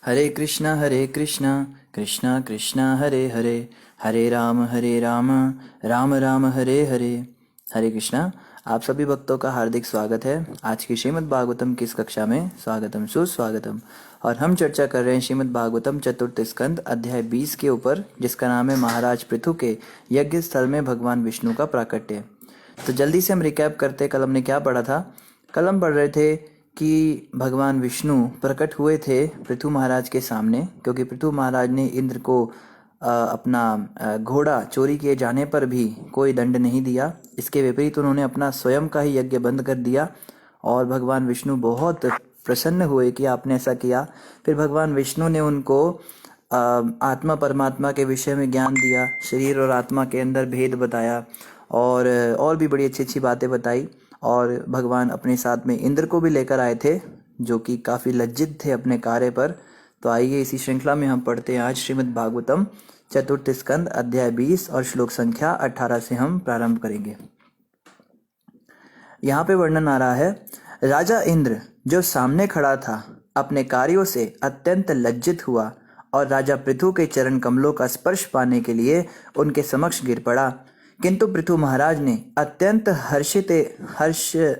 हरे कृष्णा कृष्णा कृष्णा हरे हरे, हरे राम राम राम हरे हरे। हरे कृष्णा। आप सभी भक्तों का हार्दिक स्वागत है आज की श्रीमद् भागवतम की इस कक्षा में। स्वागतम सुस्वागतम। और हम चर्चा कर रहे हैं श्रीमद् भागवतम चतुर्थ स्कंद अध्याय 20 के ऊपर, जिसका नाम है महाराज पृथु के यज्ञ स्थल में भगवान विष्णु का प्राकट्य। तो जल्दी से हम रिकैप करते। कल हमने क्या पढ़ा था? कल हम पढ़ रहे थे कि भगवान विष्णु प्रकट हुए थे पृथु महाराज के सामने, क्योंकि पृथु महाराज ने इंद्र को अपना घोड़ा चोरी किए जाने पर भी कोई दंड नहीं दिया। इसके विपरीत उन्होंने अपना स्वयं का ही यज्ञ बंद कर दिया और भगवान विष्णु बहुत प्रसन्न हुए कि आपने ऐसा किया। फिर भगवान विष्णु ने उनको आत्मा परमात्मा के विषय में ज्ञान दिया, शरीर और आत्मा के अंदर भेद बताया और भी बड़ी अच्छी अच्छी बातें बताई। और भगवान अपने साथ में इंद्र को भी लेकर आए थे, जो कि काफ़ी लज्जित थे अपने कार्य पर। तो आइए इसी श्रृंखला में हम पढ़ते हैं आज श्रीमद् भागवतम चतुर्थ स्कंद अध्याय 20 और श्लोक संख्या 18 से हम प्रारंभ करेंगे। यहाँ पे वर्णन आ रहा है, राजा इंद्र जो सामने खड़ा था अपने कार्यों से अत्यंत लज्जित हुआ और राजा पृथु के चरण कमलों का स्पर्श पाने के लिए उनके समक्ष गिर पड़ा। किंतु पृथु महाराज ने अत्यंत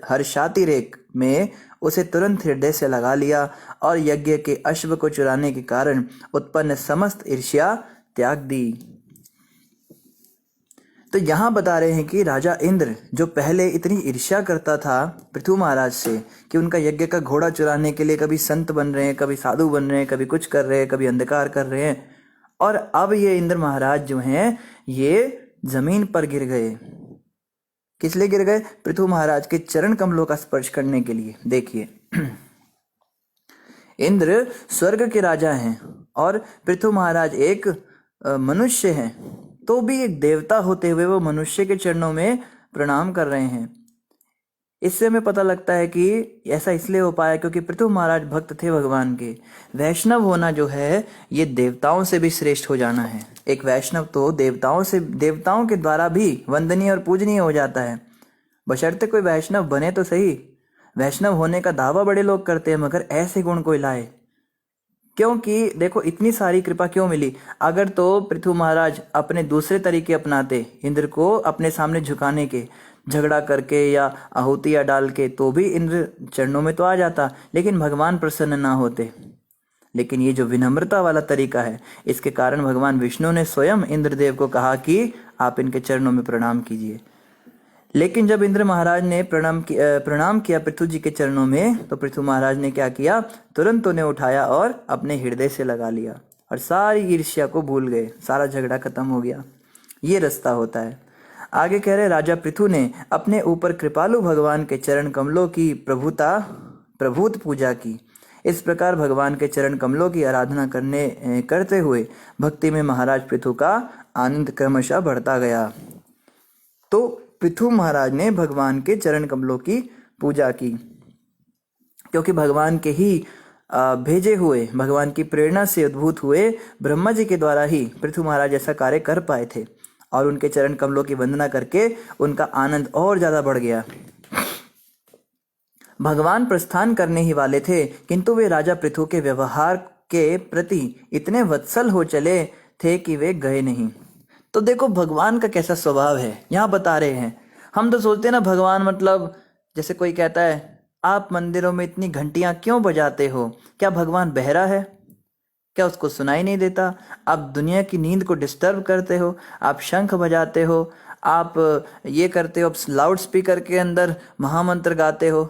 हर्षातिरेक में उसे तुरंत हृदय से लगा लिया और यज्ञ के अश्व को चुराने के कारण उत्पन्न समस्त ईर्ष्या त्याग दी। तो यहाँ बता रहे हैं कि राजा इंद्र जो पहले इतनी ईर्ष्या करता था पृथु महाराज से कि उनका यज्ञ का घोड़ा चुराने के लिए कभी संत बन रहे हैं, कभी साधु बन रहे हैं, कभी कुछ कर रहे हैं, कभी अंधकार कर रहे हैं, और अब ये इंद्र महाराज जो हैं ये जमीन पर गिर गए। किस लिए गिर गए? पृथु महाराज के चरण कमलों का स्पर्श करने के लिए। देखिए, इंद्र स्वर्ग के राजा हैं और पृथु महाराज एक मनुष्य हैं, तो भी एक देवता होते हुए वो मनुष्य के चरणों में प्रणाम कर रहे हैं। इससे हमें पता लगता है कि ऐसा इसलिए हो पाया क्योंकि पृथु महाराज भक्त थे भगवान के। वैष्णव होना जो है ये देवताओं से भी श्रेष्ठ हो जाना है। एक वैष्णव तो देवताओं के द्वारा भी वंदनीय और पूजनीय हो जाता है, बशर्ते कोई वैष्णव बने तो सही। वैष्णव होने का दावा बड़े लोग करते हैं, मगर ऐसे गुण कोई लाए। क्योंकि देखो इतनी सारी कृपा क्यों मिली। अगर तो पृथु महाराज अपने दूसरे तरीके अपनाते इंद्र को अपने सामने झुकाने के, झगड़ा करके या आहुतियाँ डाल के, तो भी इंद्र चरणों में तो आ जाता, लेकिन भगवान प्रसन्न ना होते। लेकिन ये जो विनम्रता वाला तरीका है, इसके कारण भगवान विष्णु ने स्वयं इंद्रदेव को कहा कि आप इनके चरणों में प्रणाम कीजिए। लेकिन जब इंद्र महाराज ने प्रणाम किया पृथु जी के चरणों में, तो पृथु महाराज ने क्या किया? तुरंत उन्हें उठाया और अपने हृदय से लगा लिया और सारी ईर्ष्या को भूल गए। सारा झगड़ा खत्म हो गया। ये रास्ता होता है। आगे कह रहे, राजा पृथु ने अपने ऊपर कृपालु भगवान के चरण कमलों की प्रभूत पूजा की। इस प्रकार भगवान के चरण कमलों की आराधना करते हुए भक्ति में महाराज पृथु का आनंद क्रमशः बढ़ता गया। तो पृथु महाराज ने भगवान के चरण कमलों की पूजा की, क्योंकि भगवान के ही भेजे हुए, भगवान की प्रेरणा से उद्भूत हुए ब्रह्मा जी के द्वारा ही पृथु महाराज ऐसा कार्य कर पाए थे, और उनके चरण कमलों की वंदना करके उनका आनंद और ज्यादा बढ़ गया। भगवान प्रस्थान करने ही वाले थे, किंतु वे राजा पृथु के व्यवहार के प्रति इतने वत्सल हो चले थे कि वे गए नहीं। तो देखो भगवान का कैसा स्वभाव है, यहाँ बता रहे हैं। हम तो सोचते हैं ना भगवान मतलब, जैसे कोई कहता है आप मंदिरों में इतनी घंटियां क्यों बजाते हो? क्या भगवान बहरा है? क्या उसको सुनाई नहीं देता? आप दुनिया की नींद को डिस्टर्ब करते हो, आप शंख बजाते हो, आप ये करते हो, लाउड स्पीकर के अंदर महामंत्र गाते हो।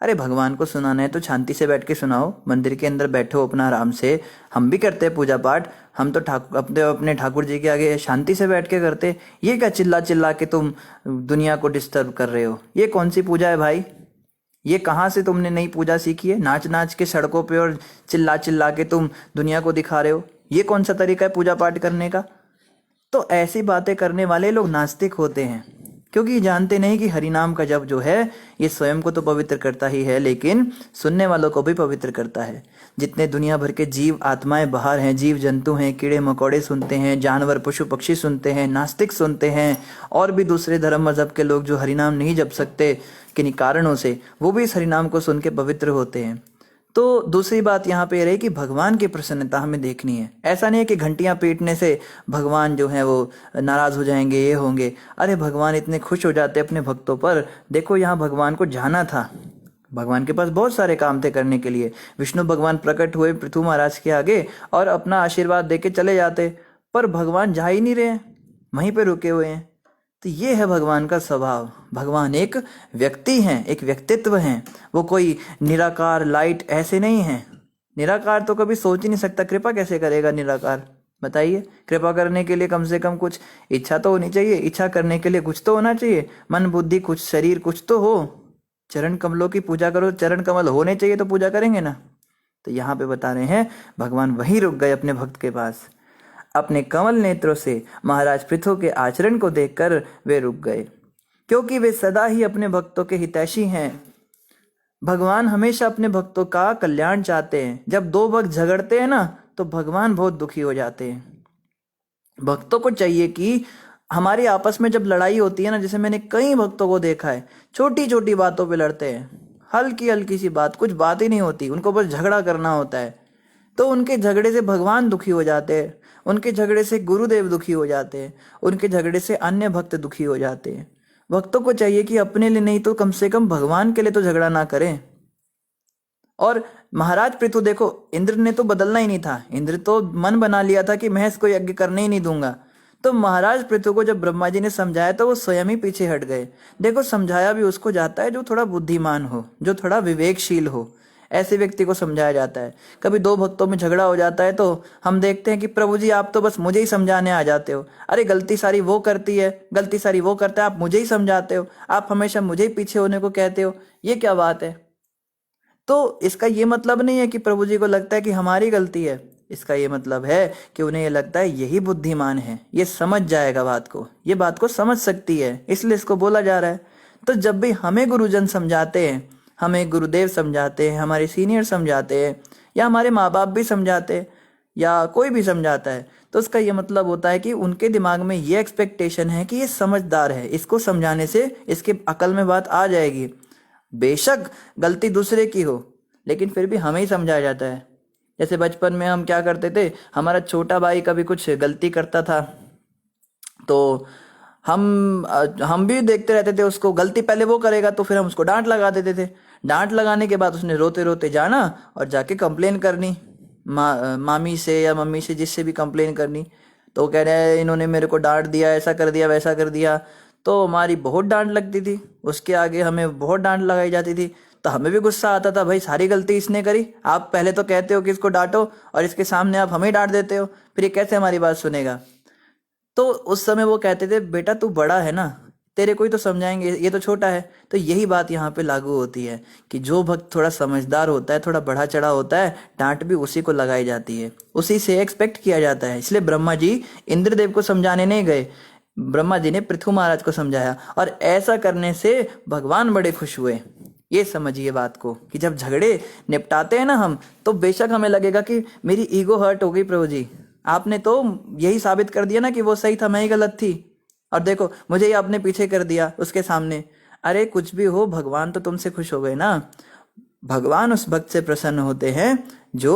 अरे भगवान को सुनाना है तो शांति से बैठ के सुनाओ, मंदिर के अंदर बैठो अपना आराम से। हम भी करते हैं पूजा पाठ, हम तो अपने ठाकुर जी के आगे शांति से बैठ के करते। ये क्या चिल्ला चिल्ला के तुम दुनिया को डिस्टर्ब कर रहे हो? ये कौन सी पूजा है भाई? ये कहाँ से तुमने नई पूजा सीखी है? नाच नाच के सड़कों पे और चिल्ला चिल्ला के तुम दुनिया को दिखा रहे हो। ये कौन सा तरीका है पूजा पाठ करने का? तो ऐसी बातें करने वाले लोग नास्तिक होते हैं, क्योंकि जानते नहीं कि हरिनाम का जप जो है ये स्वयं को तो पवित्र करता ही है, लेकिन सुनने वालों को भी पवित्र करता है। जितने दुनिया भर के जीव आत्माएं बाहर हैं, जीव जंतु हैं, कीड़े मकोड़े सुनते हैं, जानवर पशु पक्षी सुनते हैं, नास्तिक सुनते हैं, और भी दूसरे धर्म मजहब के लोग जो हरिनाम नहीं जप सकते किन्हीं कारणों से, वो भी इस हरिनाम को सुन के पवित्र होते हैं। तो दूसरी बात यहाँ पे रही कि भगवान की प्रसन्नता हमें देखनी है। ऐसा नहीं है कि घंटियां पीटने से भगवान जो है वो नाराज हो जाएंगे, ये होंगे। अरे भगवान इतने खुश हो जाते अपने भक्तों पर। देखो यहाँ भगवान को जाना था, भगवान के पास बहुत सारे काम थे करने के लिए। विष्णु भगवान प्रकट हुए पृथु महाराज के आगे और अपना आशीर्वाद देके चले जाते, पर भगवान जा ही नहीं रहे हैं, वहीं पे रुके हुए हैं। तो ये है भगवान का स्वभाव। भगवान एक व्यक्ति हैं, एक व्यक्तित्व हैं। वो कोई निराकार लाइट ऐसे नहीं हैं। निराकार तो कभी सोच ही नहीं सकता, कृपा कैसे करेगा निराकार? बताइए। कृपा करने के लिए कम से कम कुछ इच्छा तो होनी चाहिए, इच्छा करने के लिए कुछ तो होना चाहिए, मन बुद्धि कुछ शरीर कुछ तो हो। चरण कमलों की पूजा करो, चरण कमल होने चाहिए तो पूजा करेंगे ना। तो यहाँ पे बता रहे हैं भगवान वहीं रुक गए अपने भक्त के पास। अपने कमल नेत्रों से महाराज पृथु के आचरण को देखकर वे रुक गए, क्योंकि वे सदा ही अपने भक्तों के हितैषी हैं। भगवान हमेशा अपने भक्तों का कल्याण चाहते हैं। जब दो भक्त झगड़ते हैं ना तो भगवान बहुत दुखी हो जाते हैं। भक्तों को चाहिए कि हमारी आपस में जब लड़ाई होती है ना, जैसे मैंने कई भक्तों को देखा है, छोटी छोटी बातों पे लड़ते हैं, हल्की हल्की सी बात, कुछ बात ही नहीं होती, उनको बस झगड़ा करना होता है। तो उनके झगड़े से भगवान दुखी हो जाते हैं, उनके झगड़े से गुरुदेव दुखी हो जाते हैं, उनके झगड़े से अन्य भक्त दुखी हो जाते हैं। भक्तों को चाहिए कि अपने लिए नहीं तो कम से कम भगवान के लिए तो झगड़ा ना करें। और महाराज पृथु देखो, इंद्र ने तो बदलना ही नहीं था, इंद्र तो मन बना लिया था कि मैं इसको यज्ञ करने ही नहीं दूंगा। तो महाराज पृथु को जब ब्रह्मा जी ने समझाया तो वो स्वयं ही पीछे हट गए। देखो, समझाया भी उसको जाता है जो थोड़ा बुद्धिमान हो, जो थोड़ा विवेकशील हो, ऐसे व्यक्ति को समझाया जाता है। कभी दो भक्तों में झगड़ा हो जाता है तो हम देखते हैं कि प्रभु जी आप तो बस मुझे ही समझाने आ जाते हो। अरे गलती सारी वो करती है, गलती सारी वो करता है, आप मुझे ही समझाते हो, आप हमेशा मुझे ही पीछे होने को कहते हो, ये क्या बात है? तो इसका ये मतलब नहीं है कि प्रभु जी को लगता है कि हमारी गलती है। इसका ये मतलब है कि उन्हें ये लगता है यही बुद्धिमान है, ये समझ जाएगा बात को, ये बात को समझ सकती है, इसलिए इसको बोला जा रहा है। तो जब भी हमें गुरुजन समझाते हैं, हमें गुरुदेव समझाते हैं, हमारे सीनियर समझाते हैं, या हमारे माँ बाप भी समझाते हैं, या कोई भी समझाता है, तो उसका ये मतलब होता है कि उनके दिमाग में ये एक्सपेक्टेशन है कि ये समझदार है, इसको समझाने से इसके अकल में बात आ जाएगी। बेशक गलती दूसरे की हो, लेकिन फिर भी हमें ही समझाया जाता है। जैसे बचपन में हम क्या करते थे, हमारा छोटा भाई कभी कुछ गलती करता था तो हम भी देखते रहते थे उसको, गलती पहले वो करेगा तो फिर हम उसको डांट लगा देते थे। डांट लगाने के बाद उसने रोते रोते जाना और जाके कंप्लेन करनी, मामी से या मम्मी से, जिससे भी कंप्लेन करनी। तो कह रहे हैं इन्होंने मेरे को डांट दिया, ऐसा कर दिया, वैसा कर दिया। तो हमारी बहुत डांट लगती थी, उसके आगे हमें बहुत डांट लगाई जाती थी। तो हमें भी गुस्सा आता था, भाई सारी गलती इसने करी, आप पहले तो कहते हो कि इसको डांटो और इसके सामने आप हमें डांट देते हो, फिर ये कैसे हमारी बात सुनेगा? तो उस समय वो कहते थे बेटा तू बड़ा है ना, तेरे को ही तो समझाएंगे, ये तो छोटा है। तो यही बात यहाँ पे लागू होती है कि जो भक्त थोड़ा समझदार होता है, थोड़ा बढ़ा चढ़ा होता है, डांट भी उसी को लगाई जाती है, उसी से एक्सपेक्ट किया जाता है। इसलिए ब्रह्मा जी इंद्रदेव को समझाने नहीं गए, ब्रह्मा जी ने पृथु महाराज को समझाया, और ऐसा करने से भगवान बड़े खुश हुए। ये समझिए बात को कि जब झगड़े निपटाते हैं ना हम, तो बेशक हमें लगेगा कि मेरी ईगो हर्ट हो गई, प्रभु जी आपने तो यही साबित कर दिया ना कि वो सही था, मैं ही गलत थी, और देखो मुझे ही आपने पीछे कर दिया उसके सामने। अरे कुछ भी हो, भगवान तो तुमसे खुश हो गए ना। भगवान उस भक्त से प्रसन्न होते हैं जो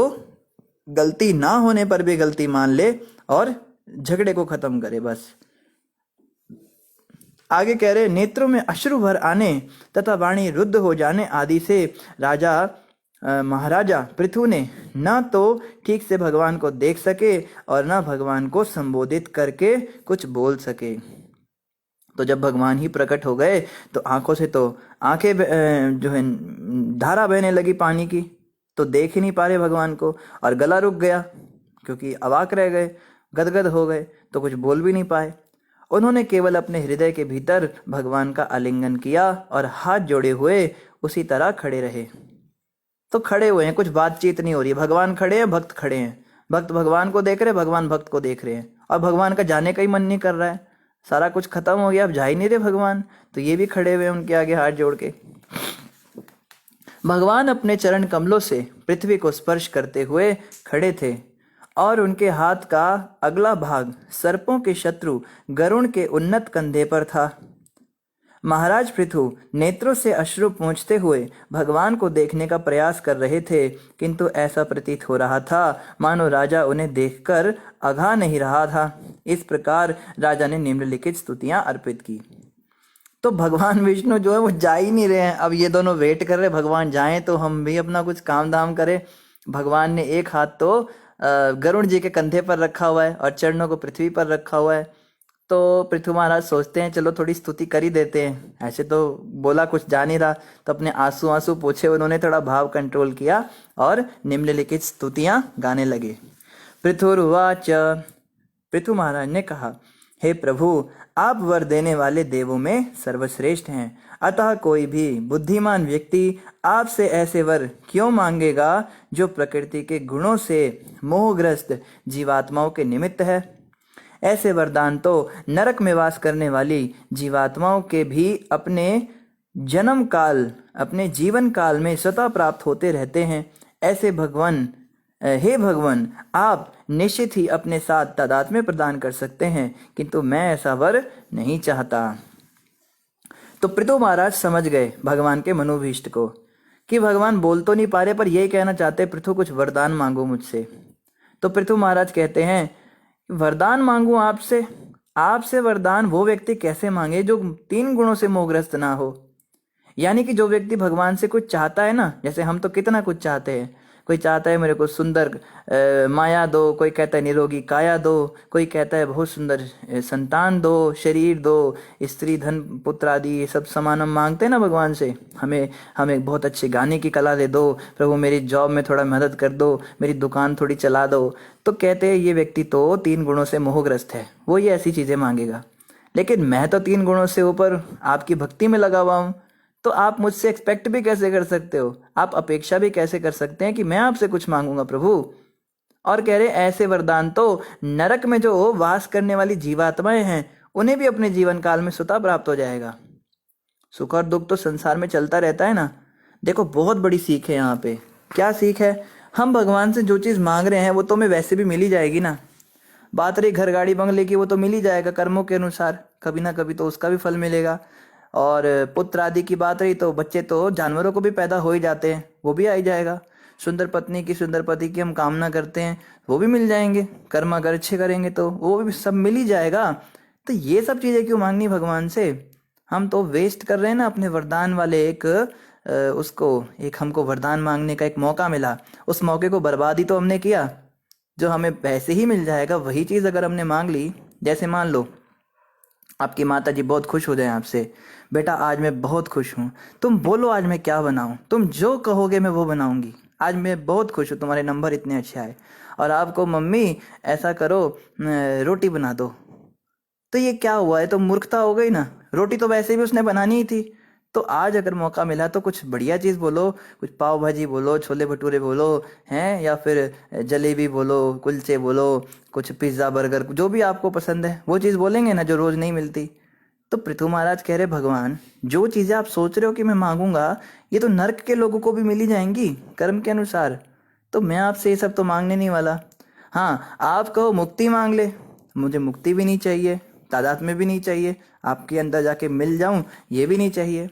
गलती ना होने पर भी गलती मान ले और झगड़े को खत्म करे बस। आगे कह रहे, नेत्रों में अश्रु भर आने तथा वाणी रुद्ध हो जाने आदि से महाराजा पृथु ने न तो ठीक से भगवान को देख सके और न भगवान को संबोधित करके कुछ बोल सके। तो जब भगवान ही प्रकट हो गए तो आंखों से तो आंखें जो है धारा बहने लगी पानी की, तो देख ही नहीं पा रहे भगवान को, और गला रुक गया क्योंकि अवाक रह गए, गदगद हो गए, तो कुछ बोल भी नहीं पाए। उन्होंने केवल अपने हृदय के भीतर भगवान का आलिंगन किया और हाथ जोड़े हुए उसी तरह खड़े रहे। तो खड़े हुए हैं, कुछ बातचीत नहीं हो रही है, भगवान खड़े हैं, भक्त खड़े हैं, भक्त भगवान को देख रहे, भगवान भक्त को देख रहे हैं, और भगवान का जाने का ही मन नहीं कर रहा है, सारा कुछ खत्म हो गया, अब जा ही नहीं रहे भगवान, तो ये भी खड़े हुए उनके आगे हाथ जोड़ के। भगवान अपने चरण कमलों से पृथ्वी को स्पर्श करते हुए खड़े थे, और उनके हाथ का अगला भाग सर्पों के शत्रु गरुण के उन्नत कंधे पर था। महाराज पृथु नेत्रों से अश्रु पोंछते हुए भगवान को देखने का प्रयास कर रहे थे, किंतु ऐसा प्रतीत हो रहा था मानो राजा उन्हें देखकर अघा नहीं रहा था। इस प्रकार राजा ने निम्नलिखित स्तुतियां अर्पित की। तो भगवान विष्णु जो है वो जा ही नहीं रहे हैं। अब ये दोनों वेट कर रहे भगवान जाएं तो हम भी अपना कुछ काम धाम करें। भगवान ने एक हाथ तो गरुड़ जी के कंधे पर रखा हुआ है और चरणों को पृथ्वी पर रखा हुआ है। तो पृथु महाराज सोचते हैं चलो थोड़ी स्तुति कर ही देते हैं, ऐसे तो बोला कुछ जा नहीं रहा। तो अपने आंसू आंसू पोछे उन्होंने थोड़ा भाव कंट्रोल किया और निम्नलिखित स्तुतियां गाने लगे। पृथुर्वाच, पृथु महाराज ने कहा, हे प्रभु, आप वर देने वाले देवों में सर्वश्रेष्ठ हैं, अतः कोई भी बुद्धिमान व्यक्ति आपसे ऐसे वर क्यों मांगेगा जो प्रकृति के गुणों से मोहग्रस्त जीवात्माओं के निमित्त है। ऐसे वरदान तो नरक में वास करने वाली जीवात्माओं के भी अपने जन्म काल, अपने जीवन काल में स्वतः प्राप्त होते रहते हैं। ऐसे भगवान, हे भगवान, आप निश्चित ही अपने साथ तादात्म्य प्रदान कर सकते हैं, किंतु मैं ऐसा वर नहीं चाहता। तो पृथु महाराज समझ गए भगवान के मनोभीष्ट को कि भगवान बोल तो नहीं पा रहे पर यही कहना चाहते, पृथु कुछ वरदान मांगो मुझसे। तो पृथु महाराज कहते हैं, वरदान मांगू आपसे? आपसे वरदान वो व्यक्ति कैसे मांगे जो 3 गुणों से मोहग्रस्त ना हो। यानी कि जो व्यक्ति भगवान से कुछ चाहता है ना, जैसे हम तो कितना कुछ चाहते हैं। कोई चाहता है मेरे को सुंदर माया दो, कोई कहता है निरोगी काया दो, कोई कहता है बहुत सुंदर संतान दो, शरीर दो, स्त्री धन पुत्र आदि ये सब सामान हम मांगते हैं ना भगवान से। हमें बहुत अच्छे गाने की कला दे दो प्रभु, मेरी जॉब में थोड़ा मदद कर दो, मेरी दुकान थोड़ी चला दो। तो कहते हैं ये व्यक्ति तो 3 गुणों से मोहग्रस्त है, वो ये ऐसी चीजें मांगेगा। लेकिन मैं तो 3 गुणों से ऊपर आपकी भक्ति में लगा हुआ हूं, तो आप मुझसे एक्सपेक्ट भी कैसे कर सकते हो, आप अपेक्षा भी कैसे कर सकते हैं कि मैं आपसे कुछ मांगूंगा प्रभु। और कह रहे ऐसे वरदान तो नरक में जो वास करने वाली जीवात्माएं हैं उन्हें भी अपने जीवन काल में स्वतः प्राप्त हो जाएगा। सुख और दुख तो संसार में चलता रहता है ना। देखो बहुत बड़ी सीख है यहाँ पे। क्या सीख है? हम भगवान से जो चीज मांग रहे हैं वो तो हमें वैसे भी मिल ही जाएगी ना। बात रही घर गाड़ी बंगले की, वो तो मिल ही जाएगा कर्मों के अनुसार, कभी ना कभी तो उसका भी फल मिलेगा। और पुत्र आदि की बात रही तो बच्चे तो जानवरों को भी पैदा हो ही जाते हैं, वो भी आ ही जाएगा। सुंदर पत्नी की, सुंदर पति की हम कामना करते हैं, वो भी मिल जाएंगे। कर्म अगर अच्छे करेंगे तो वो भी सब मिल ही जाएगा। तो ये सब चीजें क्यों मांगनी भगवान से? हम तो वेस्ट कर रहे हैं ना अपने वरदान वाले एक हमको वरदान मांगने का एक मौका मिला, उस मौके को बर्बाद ही तो हमने किया। जो हमें वैसे ही मिल जाएगा वही चीज अगर हमने मांग ली, जैसे मान लो आपकी माता जी बहुत खुश हो जाए आपसे, बेटा आज मैं बहुत खुश हूँ, तुम बोलो आज मैं क्या बनाऊं, तुम जो कहोगे मैं वो बनाऊंगी, आज मैं बहुत खुश हूँ, तुम्हारे नंबर इतने अच्छे आए। और आपको मम्मी ऐसा करो रोटी बना दो, तो ये क्या हुआ है? तो मूर्खता हो गई ना। रोटी तो वैसे भी उसने बनानी ही थी। तो आज अगर मौका मिला तो कुछ बढ़िया चीज बोलो, कुछ पाव भाजी बोलो, छोले भटूरे बोलो, हैं, या फिर जलेबी बोलो, कुलचे बोलो, कुछ पिज्जा बर्गर, जो भी आपको पसंद है वो चीज बोलेंगे ना, जो रोज नहीं मिलती। तो पृथु महाराज कह रहे भगवान जो चीजें आप सोच रहे हो कि मैं मांगूंगा ये तो नर्क के लोगों को भी मिली जाएंगी कर्म के अनुसार, तो मैं आपसे ये सब तो मांगने नहीं वाला। हाँ, आप कहो मुक्ति मांग ले, मुझे मुक्ति भी नहीं चाहिए, तादाद में भी नहीं चाहिए, आपके अंदर जाके मिल जाऊं ये भी नहीं चाहिए।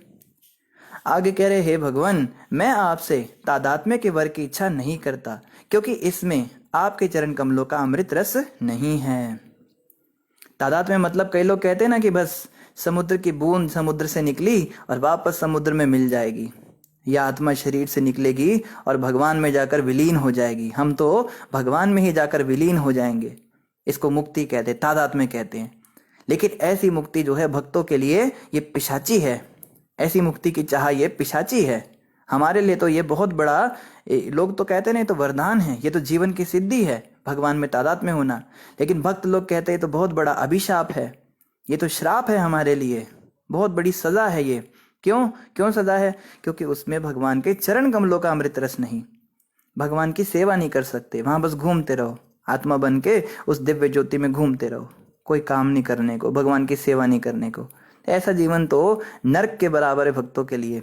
आगे कह रहे हे भगवान मैं आपसे तादात्म्य के वर की इच्छा नहीं करता, क्योंकि इसमें आपके चरण कमलों का अमृत रस नहीं है। तादात्म्य मतलब कई लोग कहते हैं ना कि बस समुद्र की बूंद समुद्र से निकली और वापस समुद्र में मिल जाएगी, या आत्मा शरीर से निकलेगी और भगवान में जाकर विलीन हो जाएगी। हम तो भगवान में ही जाकर विलीन हो जाएंगे, इसको मुक्ति कहते हैं, तादात्म्य कहते हैं। लेकिन ऐसी मुक्ति जो है भक्तों के लिए ये पिशाची है, ऐसी मुक्ति की चाह ये पिशाची है। हमारे लिए तो ये बहुत बड़ा, लोग तो कहते नहीं तो वरदान है, ये तो जीवन की सिद्धि है भगवान में तादात्म्य होना। लेकिन भक्त लोग कहते हैं तो बहुत बड़ा अभिशाप है, ये तो श्राप है हमारे लिए, बहुत बड़ी सजा है ये। क्यों सजा है? क्योंकि उसमें भगवान के चरण कमलों का अमृत रस नहीं, भगवान की सेवा नहीं कर सकते, वहां बस घूमते रहो, आत्मा बन के उस दिव्य ज्योति में घूमते रहो, कोई काम नहीं करने को, भगवान की सेवा नहीं करने को। ऐसा जीवन तो नरक के बराबर है भक्तों के लिए।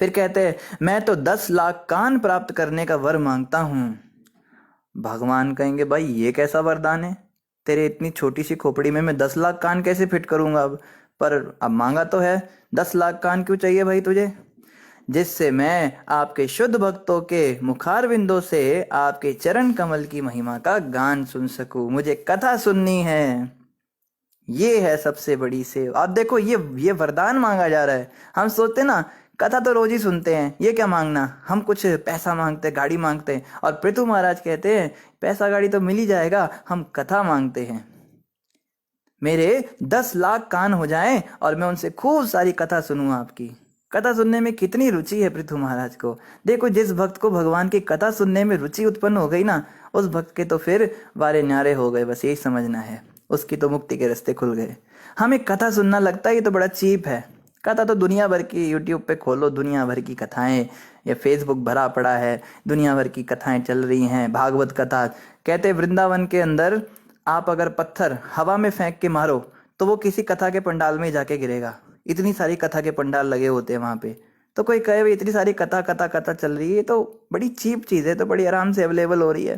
फिर कहते हैं मैं तो 10 लाख कान प्राप्त करने का वर मांगता हूं। भगवान कहेंगे भाई ये कैसा वरदान है, तेरे इतनी छोटी सी खोपड़ी में मैं 10 लाख कान कैसे फिट करूंगा? अब पर अब मांगा तो है, 10 लाख कान क्यों चाहिए भाई तुझे? जिससे मैं आपके शुद्ध भक्तों के मुखारविंदों से आपके चरण कमल की महिमा का गान सुन सकूं। मुझे कथा सुननी है, ये है सबसे बड़ी सेवा। आप देखो, ये वरदान मांगा जा रहा है। हम सोचते ना कथा तो रोज ही सुनते हैं, ये क्या मांगना, हम कुछ पैसा मांगते, गाड़ी मांगते हैं। और पृथु महाराज कहते हैं पैसा गाड़ी तो मिल ही जाएगा, हम कथा मांगते हैं। मेरे 10 लाख कान हो जाएं और मैं उनसे खूब सारी कथा सुनूं। आपकी कथा सुनने में कितनी रुचि है पृथु महाराज को। देखो, जिस भक्त को भगवान की कथा सुनने में रुचि उत्पन्न हो गई ना, उस भक्त के तो फिर वारे न्यारे हो गए, बस यही समझना है, उसकी तो मुक्ति के रास्ते खुल गए। हमें कथा सुनना लगता है ये तो बड़ा चीप है। कथा तो दुनिया भर की, यूट्यूब पे खोलो दुनिया भर की कथाएं, या फेसबुक भरा पड़ा है, दुनिया भर की कथाएं चल रही हैं। भागवत कथा कहते वृंदावन के अंदर आप अगर पत्थर हवा में फेंक के मारो तो वो किसी कथा के पंडाल में जाके गिरेगा। इतनी सारी कथा के पंडाल लगे होते हैं वहां पे। तो कोई कहे भाई इतनी सारी कथा कथा कथा चल रही है, तो बड़ी चीप चीज है, तो बड़ी आराम से अवेलेबल हो रही है।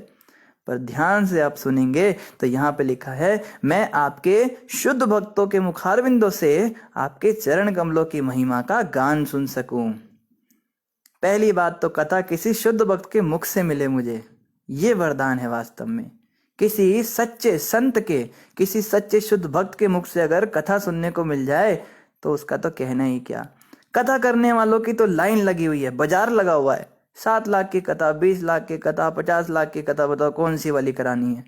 पर ध्यान से आप सुनेंगे तो यहाँ पे लिखा है, मैं आपके शुद्ध भक्तों के मुखारविंदों से आपके चरण कमलों की महिमा का गान सुन सकूं। पहली बात तो कथा किसी शुद्ध भक्त के मुख से मिले मुझे, ये वरदान है वास्तव में। किसी सच्चे संत के, किसी सच्चे शुद्ध भक्त के मुख से अगर कथा सुनने को मिल जाए तो उसका तो कहना ही क्या। कथा करने वालों की तो लाइन लगी हुई है, बाजार लगा हुआ है। 7 लाख की कथा, 20 लाख की कथा, 50 लाख की कथा, बताओ कौन सी वाली करानी है?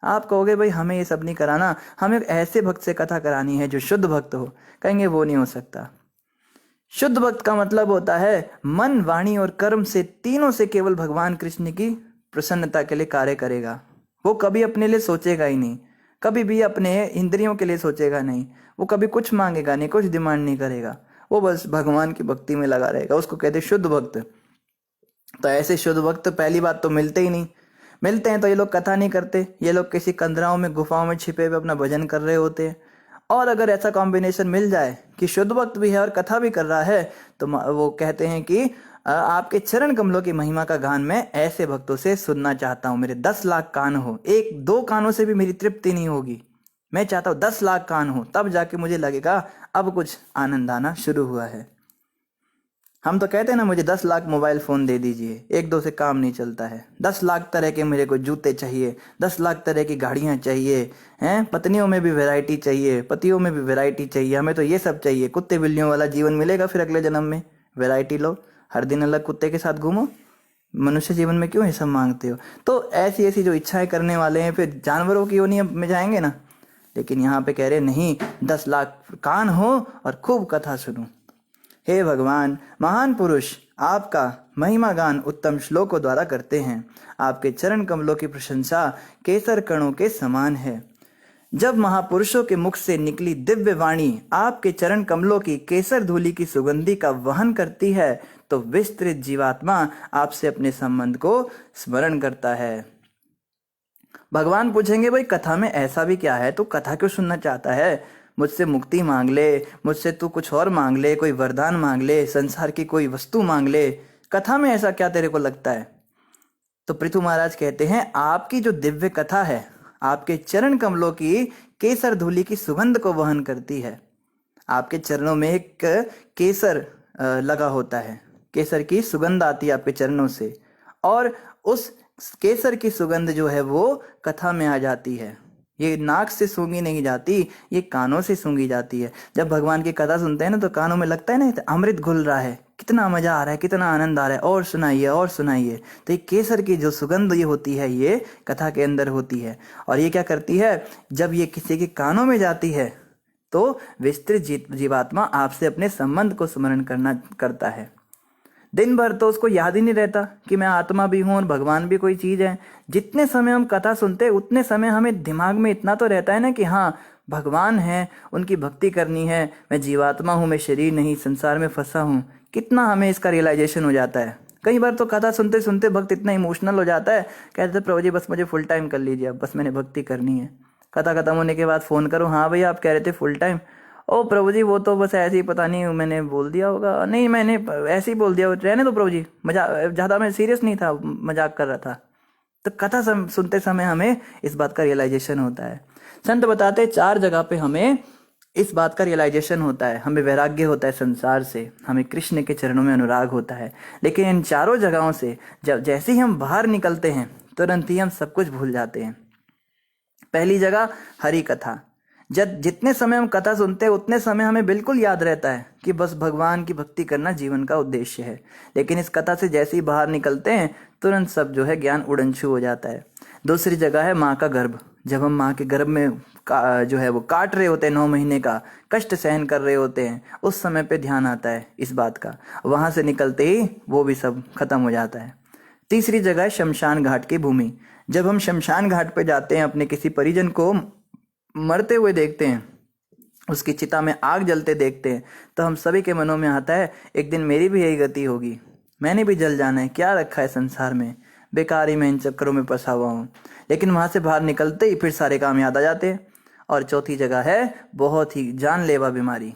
आप कहोगे भाई हमें ये सब नहीं कराना, हमें ऐसे भक्त से कथा करानी है जो शुद्ध भक्त हो। कहेंगे वो नहीं हो सकता। शुद्ध भक्त का मतलब होता है मन, वाणी और कर्म से, तीनों से केवल भगवान कृष्ण की प्रसन्नता के लिए कार्य करेगा। वो कभी अपने लिए सोचेगा ही नहीं, कभी भी अपने इंद्रियों के लिए सोचेगा नहीं, वो कभी कुछ मांगेगा नहीं, कुछ डिमांड नहीं करेगा, वो बस भगवान की भक्ति में लगा रहेगा। उसको कहते शुद्ध भक्त। तो ऐसे शुद्ध भक्त पहली बात तो मिलते ही नहीं। मिलते हैं तो ये लोग कथा नहीं करते, ये लोग किसी कंदराओं में, गुफाओं में छिपे हुए अपना भजन कर रहे होते हैं। और अगर ऐसा कॉम्बिनेशन मिल जाए कि शुद्ध भक्त भी है और कथा भी कर रहा है, तो वो कहते हैं कि आपके चरण कमलों की महिमा का गान मैं ऐसे भक्तों से सुनना चाहता हूँ। मेरे 10 लाख कान हो, 1-2 कानों से भी मेरी तृप्ति नहीं होगी। मैं चाहता हूँ 10 लाख कान हो, तब जाके मुझे लगेगा अब कुछ आनंद आना शुरू हुआ है। हम तो कहते हैं ना मुझे 10 लाख मोबाइल फ़ोन दे दीजिए, 1-2 से काम नहीं चलता है। 10 लाख तरह के मेरे को जूते चाहिए, 10 लाख तरह की गाड़ियाँ चाहिए, हैं, पत्नियों में भी वैरायटी चाहिए, पतियों में भी वैरायटी चाहिए, हमें तो ये सब चाहिए। कुत्ते बिल्लियों वाला जीवन मिलेगा फिर अगले जन्म में? वैरायटी लो, हर दिन अलग कुत्ते के साथ घूमो, मनुष्य जीवन में क्यों ये सब मांगते हो? तो ऐसी ऐसी जो इच्छाएं करने वाले हैं फिर जानवरों की योनि में जाएंगे ना। लेकिन यहाँ पे कह रहे नहीं, 10 लाख कान हो और खूब कथा सुनूं। हे भगवान, महान पुरुष आपका महिमा गान उत्तम श्लोकों द्वारा करते हैं। आपके चरण कमलों की प्रशंसा केसर कणों के समान है। जब महापुरुषों के मुख से निकली दिव्य वाणी आपके चरण कमलों की केसर धूलि की सुगंधि का वहन करती है, तो विस्तृत जीवात्मा आपसे अपने संबंध को स्मरण करता है। भगवान पूछेंगे भाई कथा में ऐसा भी क्या है, तू कथा क्यों सुनना चाहता है? मुझसे मुक्ति मांग ले, मुझसे तू कुछ और मांग ले, कोई वरदान मांग ले, संसार की कोई वस्तु मांग ले, कथा में ऐसा क्या तेरे को लगता है? तो पृथु महाराज कहते हैं आपकी जो दिव्य कथा है आपके चरण कमलों की केसर धूलि की सुगंध को वहन करती है। आपके चरणों में एक केसर लगा होता है, केसर की सुगंध आती है आपके चरणों से, और उस केसर की सुगंध जो है वो कथा में आ जाती है। ये नाक से सूंघी नहीं जाती, ये कानों से सूंघी जाती है। जब भगवान की कथा सुनते हैं ना तो कानों में लगता है ना अमृत घुल रहा है, कितना मजा आ रहा है, कितना आनंद आ रहा है, और सुनाइए और सुनाइए। तो ये केसर की जो सुगंध ये होती है ये कथा के अंदर होती है। और ये क्या करती है, जब ये किसी के कानों में जाती है तो विस्तृत जीवात्मा आपसे अपने संबंध को स्मरण करता है। दिन भर तो उसको याद ही नहीं रहता कि मैं आत्मा भी हूँ और भगवान भी कोई चीज़ है। जितने समय हम कथा सुनते हैं उतने समय हमें दिमाग में इतना तो रहता है ना कि हाँ भगवान है, उनकी भक्ति करनी है, मैं जीवात्मा हूँ, मैं शरीर नहीं, संसार में फंसा हूँ। कितना हमें इसका रियलाइजेशन हो जाता है। कई बार तो कथा सुनते सुनते भक्त इतना इमोशनल हो जाता है, कहते प्रभु जी बस मुझे फुल टाइम कर लीजिए, अब बस मैंने भक्ति करनी है। कथा खत्म होने के बाद फ़ोन करो, हाँ भैया आप कह रहे थे फुल टाइम। ओ प्रभु जी वो तो बस ऐसे ही, पता नहीं मैंने बोल दिया होगा, नहीं मैंने ऐसे ही बोल दिया, रहने दो प्रभु जी, मजाक, ज़्यादा मैं सीरियस नहीं था, मजाक कर रहा था। तो कथा सुनते समय हमें इस बात का रियलाइजेशन होता है। संत बताते 4 जगह पे हमें इस बात का रियलाइजेशन होता है, हमें वैराग्य होता है संसार से, हमें कृष्ण के चरणों में अनुराग होता है। लेकिन इन चारों जगहों से जब जैसे ही हम बाहर निकलते हैं तुरंत ही हम सब कुछ भूल जाते हैं। पहली जगह हरि कथा। जब जितने समय हम कथा सुनते हैं उतने समय हमें बिल्कुल याद रहता है कि बस भगवान की भक्ति करना जीवन का उद्देश्य है। लेकिन इस कथा से जैसे ही बाहर निकलते हैं तुरंत सब जो है ज्ञान उड़नछू हो जाता है। दूसरी जगह है माँ का गर्भ। जब हम माँ के गर्भ में जो है वो काट रहे होते हैं, 9 महीने का कष्ट सहन कर रहे होते हैं, उस समय पे ध्यान आता है इस बात का। वहां से निकलते ही वो भी सब खत्म हो जाता है। तीसरी जगह है शमशान घाट की भूमि। जब हम शमशान घाट पे जाते हैं, अपने किसी परिजन को मरते हुए देखते हैं, उसकी चिता में आग जलते देखते हैं, तो हम सभी के मनों में आता है एक दिन मेरी भी यही गति होगी, मैंने भी जल जाना है, क्या रखा है संसार में, बेकार ही मैं इन चक्करों में फंसा हुआ हूँ। लेकिन वहां से बाहर निकलते ही फिर सारे काम याद आ जाते हैं। और चौथी जगह है बहुत ही जानलेवा बीमारी।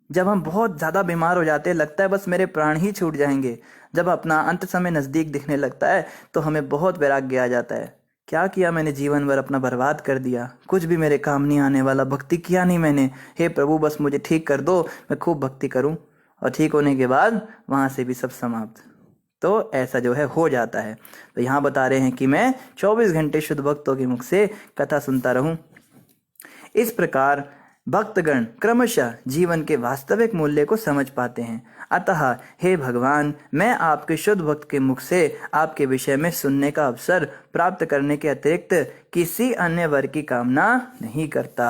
जब हम बहुत ज़्यादा बीमार हो जाते हैं, लगता है बस मेरे प्राण ही छूट जाएंगे, जब अपना अंत समय नज़दीक दिखने लगता है तो हमें बहुत वैराग्य आ जाता है। क्या किया मैंने, जीवन भर अपना बर्बाद कर दिया, कुछ भी मेरे काम नहीं आने वाला, भक्ति किया नहीं मैंने, हे प्रभु बस मुझे ठीक कर दो, मैं खूब भक्ति करूं। और ठीक होने के बाद वहां से भी सब समाप्त। तो ऐसा जो है हो जाता है। तो यहाँ बता रहे हैं कि मैं 24 घंटे शुद्ध भक्तों के मुख से कथा सुनता रहूं। इस प्रकार भक्तगण क्रमशः जीवन के वास्तविक मूल्य को समझ पाते हैं। अतः हे भगवान, मैं आपके शुद्ध भक्त के मुख से आपके विषय में सुनने का अवसर प्राप्त करने के अतिरिक्त किसी अन्य वर की कामना नहीं करता।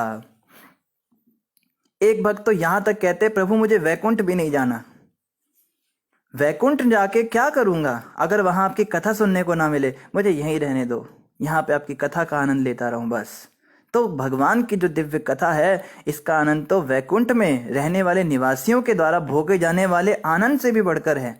एक भक्त तो यहां तक कहते, प्रभु मुझे वैकुंठ भी नहीं जाना, वैकुंठ जाके क्या करूंगा अगर वहां आपकी कथा सुनने को ना मिले, मुझे यहीं रहने दो, यहाँ पे आपकी कथा का आनंद लेता रहूं बस। तो भगवान की जो दिव्य कथा है, इसका आनंद तो वैकुंठ में रहने वाले निवासियों के द्वारा भोगे जाने वाले आनंद से भी बढ़कर है।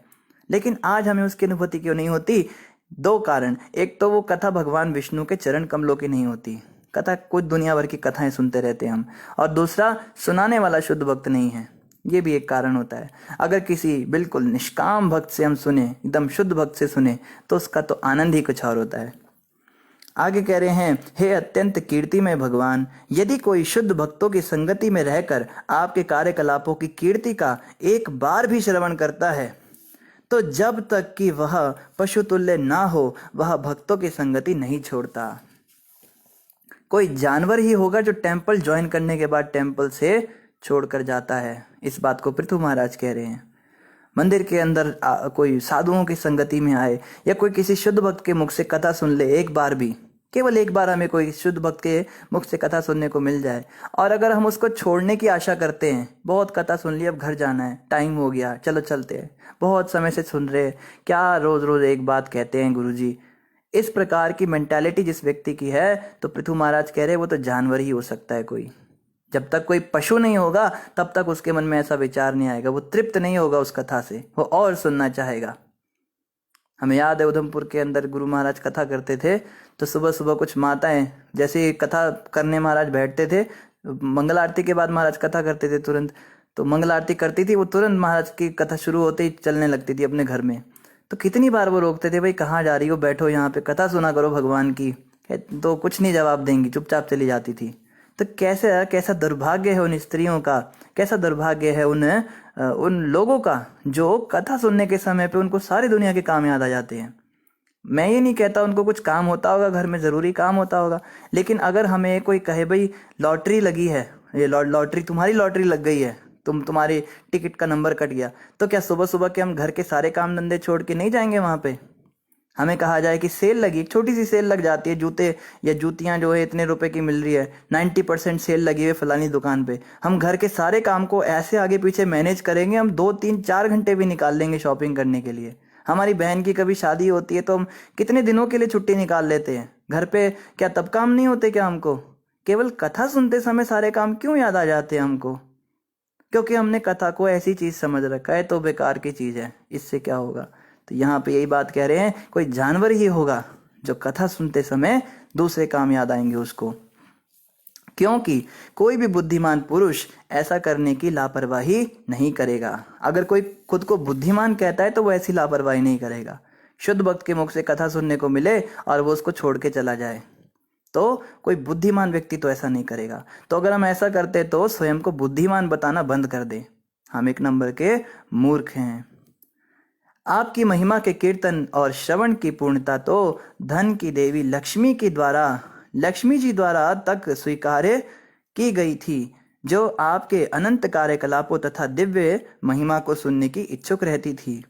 लेकिन आज हमें उसकी अनुभूति क्यों नहीं होती? 2 कारण। एक तो वो कथा भगवान विष्णु के चरण कमलों की नहीं होती, कथा कुछ दुनिया भर की कथाएं सुनते रहते हैं हम। और दूसरा, सुनाने वाला शुद्ध भक्त नहीं है, ये भी एक कारण होता है। अगर किसी बिल्कुल निष्काम भक्त से हम सुने, एकदम शुद्ध भक्त से सुने, तो उसका तो आनंद ही कुछ और होता है। आगे कह रहे हैं, हे अत्यंत कीर्तिमय भगवान, यदि कोई शुद्ध भक्तों की संगति में रहकर आपके कार्यकलापों की कीर्ति का एक बार भी श्रवण करता है, तो जब तक कि वह पशुतुल्य ना हो, वह भक्तों की संगति नहीं छोड़ता। कोई जानवर ही होगा जो टेम्पल ज्वाइन करने के बाद टेम्पल से छोड़कर जाता है। इस बात को पृथु महाराज कह रहे हैं। मंदिर के अंदर कोई साधुओं की संगति में आए या कोई किसी शुद्ध भक्त के मुख से कथा सुन ले, एक बार भी, केवल एक बार हमें कोई शुद्ध भक्त के मुख से कथा सुनने को मिल जाए, और अगर हम उसको छोड़ने की आशा करते हैं, बहुत कथा सुन ली, अब घर जाना है, टाइम हो गया, चलो चलते हैं, बहुत समय से सुन रहे, क्या रोज रोज एक बात कहते हैं गुरुजी, इस प्रकार की मेंटालिटी जिस व्यक्ति की है, तो पृथु महाराज कह रहे वो तो जानवर ही हो सकता है कोई। जब तक कोई पशु नहीं होगा तब तक उसके मन में ऐसा विचार नहीं आएगा, वो तृप्त नहीं होगा उस कथा से, वो और सुनना चाहेगा। हमें याद है उधमपुर के अंदर गुरु महाराज कथा करते थे, तो सुबह सुबह कुछ माताएं, जैसे कथा करने महाराज बैठते थे, मंगल आरती के बाद महाराज कथा करते थे तुरंत, तो मंगल आरती करती थी, वो तुरंत महाराज की कथा शुरू होते ही चलने लगती थी अपने घर में। तो कितनी बार वो रोकते थे, भाई कहाँ जा रही हो, बैठो यहाँ पे कथा सुना करो भगवान की, तो कुछ नहीं जवाब देंगी, चुपचाप चली जाती थी। तो कैसा दुर्भाग्य है उन स्त्रियों का, कैसा दुर्भाग्य है उन लोगों का जो कथा सुनने के समय पे उनको सारी दुनिया के काम याद आ जाते हैं। मैं ये नहीं कहता उनको कुछ काम होता होगा, घर में ज़रूरी काम होता होगा, लेकिन अगर हमें कोई कहे भाई लॉटरी लगी है, ये लॉटरी तुम्हारी लॉटरी लग गई है, तुम्हारी टिकट का नंबर कट गया, तो क्या सुबह सुबह के हम घर के सारे काम धंधे छोड़ के नहीं जाएंगे वहाँ पे? हमें कहा जाए कि सेल लगी, छोटी सी सेल लग जाती है, जूते या जूतियां जो है इतने रुपए की मिल रही है, 90% सेल लगी है फलानी दुकान पे, हम घर के सारे काम को ऐसे आगे पीछे मैनेज करेंगे, हम 2 3 4 घंटे भी निकाल लेंगे शॉपिंग करने के लिए। हमारी बहन की कभी शादी होती है तो हम कितने दिनों के लिए छुट्टी निकाल लेते हैं घर पे, क्या तब काम नहीं होते क्या हमको? केवल कथा सुनते समय सारे काम क्यों याद आ जाते हैं हमको? क्योंकि हमने कथा को ऐसी चीज समझ रखा है, तो बेकार की चीज है, इससे क्या होगा। तो यहाँ पे यही बात कह रहे हैं, कोई जानवर ही होगा जो कथा सुनते समय दूसरे काम याद आएंगे उसको, क्योंकि कोई भी बुद्धिमान पुरुष ऐसा करने की लापरवाही नहीं करेगा। अगर कोई खुद को बुद्धिमान कहता है तो वो ऐसी लापरवाही नहीं करेगा। शुद्ध भक्त के मुख से कथा सुनने को मिले और वो उसको छोड़ के चला जाए, तो कोई बुद्धिमान व्यक्ति तो ऐसा नहीं करेगा। तो अगर हम ऐसा करते तो स्वयं को बुद्धिमान बताना बंद कर दे। हम एक नंबर के मूर्ख हैं। आपकी महिमा के कीर्तन और श्रवण की पूर्णता तो धन की देवी लक्ष्मी जी द्वारा तक स्वीकार्य की गई थी, जो आपके अनंत कार्यकलापों तथा दिव्य महिमा को सुनने की इच्छुक रहती थी।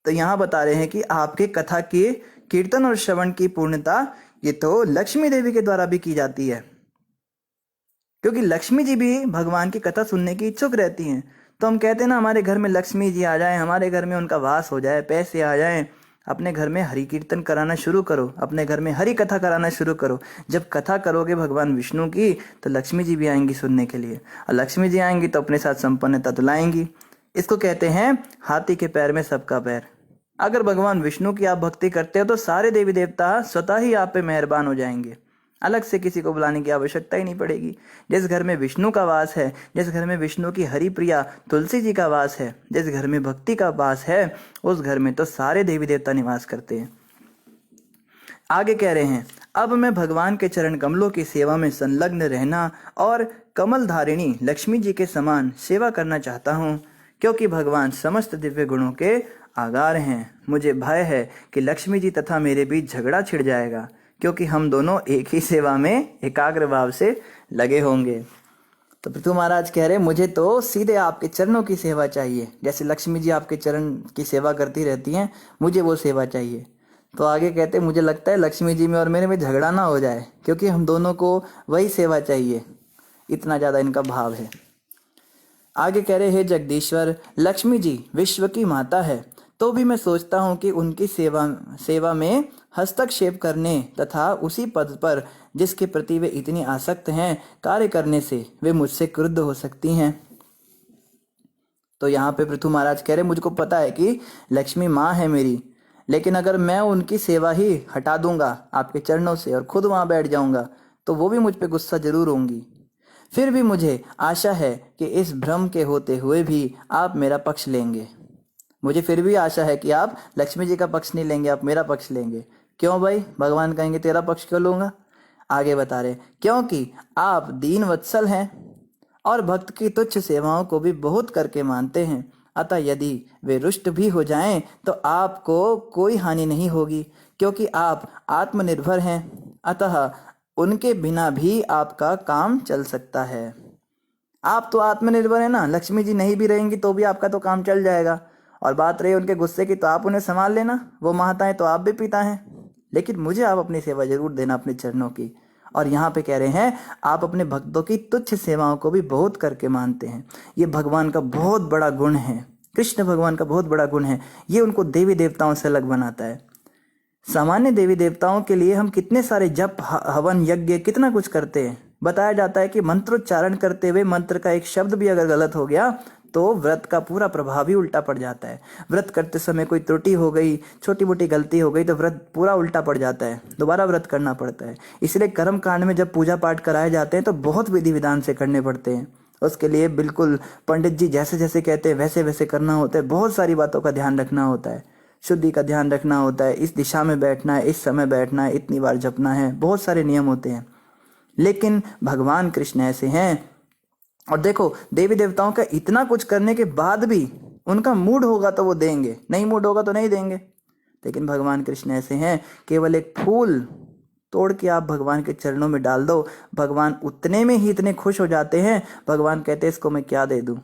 तो यहाँ बता रहे हैं कि आपके कथा के कीर्तन और श्रवण की पूर्णता ये तो लक्ष्मी देवी के द्वारा भी की जाती है, क्योंकि लक्ष्मी जी भी भगवान की कथा सुनने की इच्छुक रहती हैं। तो हम कहते हैं ना, हमारे घर में लक्ष्मी जी आ जाए, हमारे घर में उनका वास हो जाए, पैसे आ जाएं, अपने घर में हरि कीर्तन कराना शुरू करो, अपने घर में हरि कथा कराना शुरू करो। जब कथा करोगे भगवान विष्णु की तो लक्ष्मी जी भी आएंगी सुनने के लिए, और लक्ष्मी जी आएंगी तो अपने साथ संपन्नता तो लाएंगी। इसको कहते हैं हाथी के पैर में सबका पैर। अगर भगवान विष्णु की आप भक्ति करते हो तो सारे देवी देवता स्वतः ही आप पे मेहरबान हो जाएंगे, अलग से किसी को बुलाने की आवश्यकता ही नहीं पड़ेगी। जिस घर में विष्णु का वास है, जिस घर में विष्णु की हरि प्रिया तुलसी जी का वास है, जिस घर में भक्ति का वास है, उस घर में तो सारे देवी देवता निवास करते हैं। आगे कह रहे हैं, अब मैं भगवान के चरण कमलों की सेवा में संलग्न रहना और कमल धारिणी लक्ष्मी जी के समान सेवा करना चाहता हूँ, क्योंकि भगवान समस्त दिव्य गुणों के आगार हैं। मुझे भय है कि लक्ष्मी जी तथा मेरे बीच झगड़ा छिड़ जाएगा, क्योंकि हम दोनों एक ही सेवा में एकाग्र भाव से लगे होंगे। तो पृथु महाराज कह रहे, मुझे तो सीधे आपके चरणों की सेवा चाहिए, जैसे लक्ष्मी जी आपके चरण की सेवा करती रहती हैं, मुझे वो सेवा चाहिए। तो आगे कहते, मुझे लगता है लक्ष्मी जी में और मेरे में झगड़ा ना हो जाए, क्योंकि हम दोनों को वही सेवा चाहिए, इतना ज़्यादा इनका भाव है। आगे कह रहे, हे जगदीश्वर, लक्ष्मी जी विश्व की माता है, तो भी मैं सोचता हूँ कि उनकी सेवा में हस्तक्षेप करने तथा उसी पद पर जिसके प्रति वे इतनी आसक्त हैं कार्य करने से वे मुझसे क्रुद्ध हो सकती हैं। तो यहाँ पे पृथु महाराज कह रहे, मुझको पता है कि लक्ष्मी माँ है मेरी, लेकिन अगर मैं उनकी सेवा ही हटा दूंगा आपके चरणों से और खुद वहाँ बैठ जाऊंगा तो वो भी मुझ पे गुस्सा जरूर होंगी। फिर भी मुझे आशा है कि इस भ्रम के होते हुए भी आप मेरा पक्ष लेंगे। मुझे फिर भी आशा है कि आप लक्ष्मी जी का पक्ष नहीं लेंगे, आप मेरा पक्ष लेंगे। क्यों भाई? भगवान कहेंगे तेरा पक्ष क्यों लूंगा? आगे बता रहे, क्योंकि आप दीन वत्सल हैं और भक्त की तुच्छ सेवाओं को भी बहुत करके मानते हैं, अतः यदि वे रुष्ट भी हो जाएं तो आपको कोई हानि नहीं होगी, क्योंकि आप आत्मनिर्भर हैं, अतः उनके बिना भी आपका काम चल सकता है। आप तो आत्मनिर्भर है ना, लक्ष्मी जी नहीं भी रहेंगी तो भी आपका तो काम चल जाएगा। और बात रही उनके गुस्से की, तो आप उन्हें संभाल लेना, वो माता है तो आप भी पिता हैं, लेकिन मुझे आप अपनी सेवा जरूर देना अपने चरणों की। और यहाँ पे कह रहे हैं, आप अपने भक्तों की तुच्छ सेवाओं को भी बहुत करके मानते हैं। ये भगवान का बहुत बड़ा गुण है, कृष्ण भगवान का बहुत बड़ा गुण है, ये उनको देवी देवताओं से अलग बनाता है। सामान्य देवी देवताओं के लिए हम कितने सारे जप, हवन, यज्ञ, कितना कुछ करते हैं। बताया जाता है कि मंत्रोच्चारण करते हुए मंत्र का एक शब्द भी अगर गलत हो गया तो व्रत का पूरा प्रभाव ही उल्टा पड़ जाता है। व्रत करते समय कोई त्रुटि हो गई, छोटी मोटी गलती हो गई तो व्रत पूरा उल्टा पड़ जाता है, दोबारा व्रत करना पड़ता है। इसलिए कर्म कांड में जब पूजा पाठ कराए जाते हैं तो बहुत विधि विधान से करने पड़ते हैं। उसके लिए बिल्कुल पंडित जी जैसे जैसे कहते हैं वैसे वैसे करना होता है। बहुत सारी बातों का ध्यान रखना होता है, शुद्धि का ध्यान रखना होता है, इस दिशा में बैठना है, इस समय बैठना है, इतनी बार जपना है, बहुत सारे नियम होते हैं। लेकिन भगवान कृष्ण ऐसे हैं। और देखो, देवी देवताओं का इतना कुछ करने के बाद भी उनका मूड होगा तो वो देंगे, नहीं मूड होगा तो नहीं देंगे। लेकिन भगवान कृष्ण ऐसे हैं, केवल एक फूल तोड़ के आप भगवान के चरणों में डाल दो, भगवान उतने में ही इतने खुश हो जाते हैं। भगवान कहते हैं इसको मैं क्या दे दूं।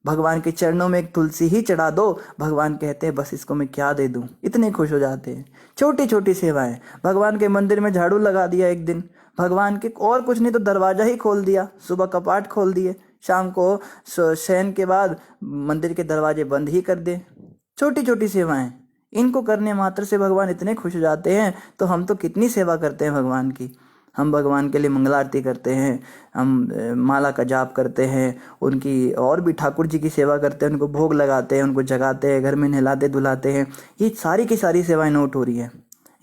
भगवान के चरणों में एक तुलसी ही चढ़ा दो, भगवान कहते हैं बस इसको मैं क्या दे दूं, इतने खुश हो जाते हैं। छोटी छोटी सेवाएं, भगवान के मंदिर में झाड़ू लगा दिया एक दिन, भगवान के और कुछ नहीं तो दरवाजा ही खोल दिया, सुबह कपाट खोल दिए, शाम को शयन के बाद मंदिर के दरवाजे बंद ही कर दे। छोटी छोटी सेवाएं, इनको करने मात्र से भगवान इतने खुश हो जाते हैं। तो हम तो कितनी सेवा करते हैं भगवान की। हम भगवान के लिए मंगलारती करते हैं, हम माला का जाप करते हैं, उनकी और भी ठाकुर जी की सेवा करते हैं, उनको भोग लगाते हैं, उनको जगाते हैं, घर में नहलाते धुलाते हैं। ये सारी की सारी सेवाएं नोट हो रही है।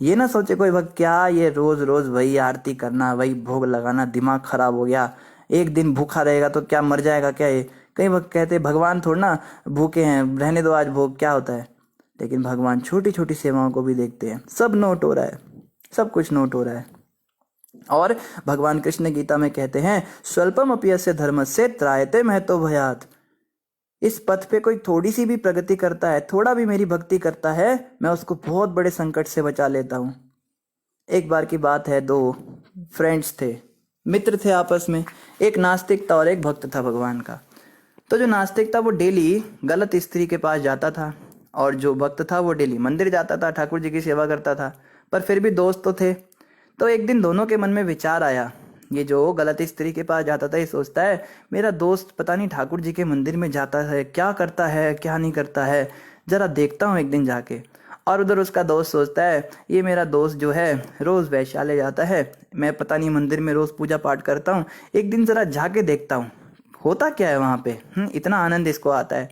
ये ना सोचे कोई भक्त क्या ये रोज रोज वही आरती करना, वही भोग लगाना, दिमाग खराब हो गया, एक दिन भूखा रहेगा तो क्या मर जाएगा क्या ये। कई भक्त कहते हैं भगवान थोड़ा ना भूखे हैं, रहने दो आज भोग, क्या होता है। लेकिन भगवान छोटी छोटी सेवाओं को भी देखते हैं। सब नोट हो रहा है, सब कुछ नोट हो रहा है। और भगवान कृष्ण गीता में कहते हैं, स्वल्पम अपयस्य धर्मस्य त्रायते महतो भयात्। इस पथ पे कोई थोड़ी सी भी प्रगति करता है, थोड़ा भी मेरी भक्ति करता है, मैं उसको बहुत बड़े संकट से बचा लेता हूँ। एक बार की बात है, दो फ्रेंड्स थे, मित्र थे आपस में। एक नास्तिक था और एक भक्त था भगवान का। तो जो नास्तिक था वो डेली गलत स्त्री के पास जाता था, और जो भक्त था वो डेली मंदिर जाता था, ठाकुर जी की सेवा करता था, पर फिर भी दोस्त तो थे। तो एक दिन दोनों के मन में विचार आया, ये जो गलत स्त्री के पास जाता था ये सोचता है मेरा दोस्त पता नहीं ठाकुर जी के मंदिर में जाता है, क्या करता है क्या नहीं करता है, जरा देखता हूँ एक दिन जाके। और उधर उसका दोस्त सोचता है ये मेरा दोस्त जो है रोज़ वैश्यालय जाता है, मैं पता नहीं मंदिर में रोज़ पूजा पाठ करता हूँ, एक दिन ज़रा जाके देखता हूँ होता क्या है वहाँ पे, इतना आनंद इसको आता है।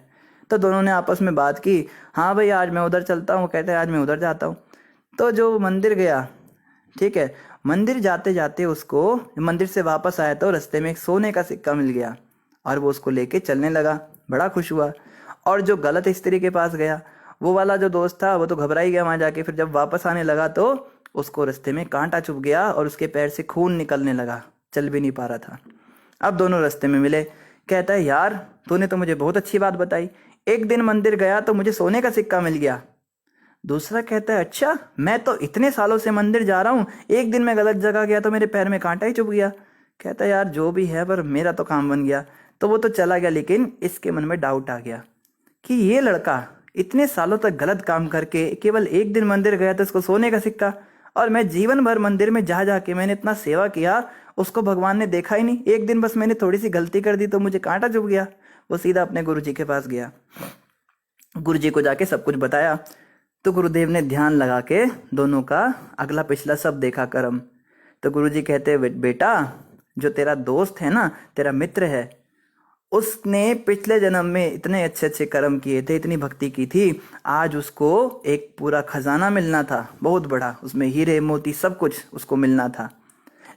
तो दोनों ने आपस में बात की, हाँ भाई आज मैं उधर चलता हूँ, कहते हैं आज मैं उधर जाता हूँ। तो जो मंदिर गया, ठीक है, मंदिर जाते जाते उसको, मंदिर से वापस आया तो रास्ते में एक सोने का सिक्का मिल गया और वो उसको लेके चलने लगा, बड़ा खुश हुआ। और जो गलत स्त्री के पास गया, वो वाला जो दोस्त था वो तो घबरा ही गया वहाँ जाके। फिर जब वापस आने लगा तो उसको रास्ते में कांटा चुभ गया और उसके पैर से खून निकलने लगा, चल भी नहीं पा रहा था। अब दोनों रास्ते में मिले, कहता है यार तूने तो मुझे बहुत अच्छी बात बताई, एक दिन मंदिर गया तो मुझे सोने का सिक्का मिल गया। दूसरा कहता है अच्छा, मैं तो इतने सालों से मंदिर जा रहा हूँ, एक दिन मैं गलत जगह गया तो मेरे पैर में कांटा ही चुभ गया। कहता है यार जो भी है पर मेरा तो काम बन गया। तो वो तो चला गया, लेकिन इसके मन में डाउट आ गया कि ये लड़का इतने सालों तक गलत काम करके केवल एक दिन मंदिर गया तो इसको सोने का सिक्का, और मैं जीवन भर मंदिर में जा जा के मैंने इतना सेवा किया, उसको भगवान ने देखा ही नहीं, एक दिन बस मैंने थोड़ी सी गलती कर दी तो मुझे कांटा चुभ गया। वो सीधा अपने गुरु जी के पास गया, गुरु जी को जाके सब कुछ बताया। तो गुरुदेव ने ध्यान लगा के दोनों का अगला पिछला सब देखा कर्म। तो गुरु जी कहते बेटा जो तेरा दोस्त है ना, तेरा मित्र है, उसने पिछले जन्म में इतने अच्छे अच्छे कर्म किए थे, इतनी भक्ति की थी, आज उसको एक पूरा खजाना मिलना था बहुत बड़ा, उसमें हीरे मोती सब कुछ उसको मिलना था।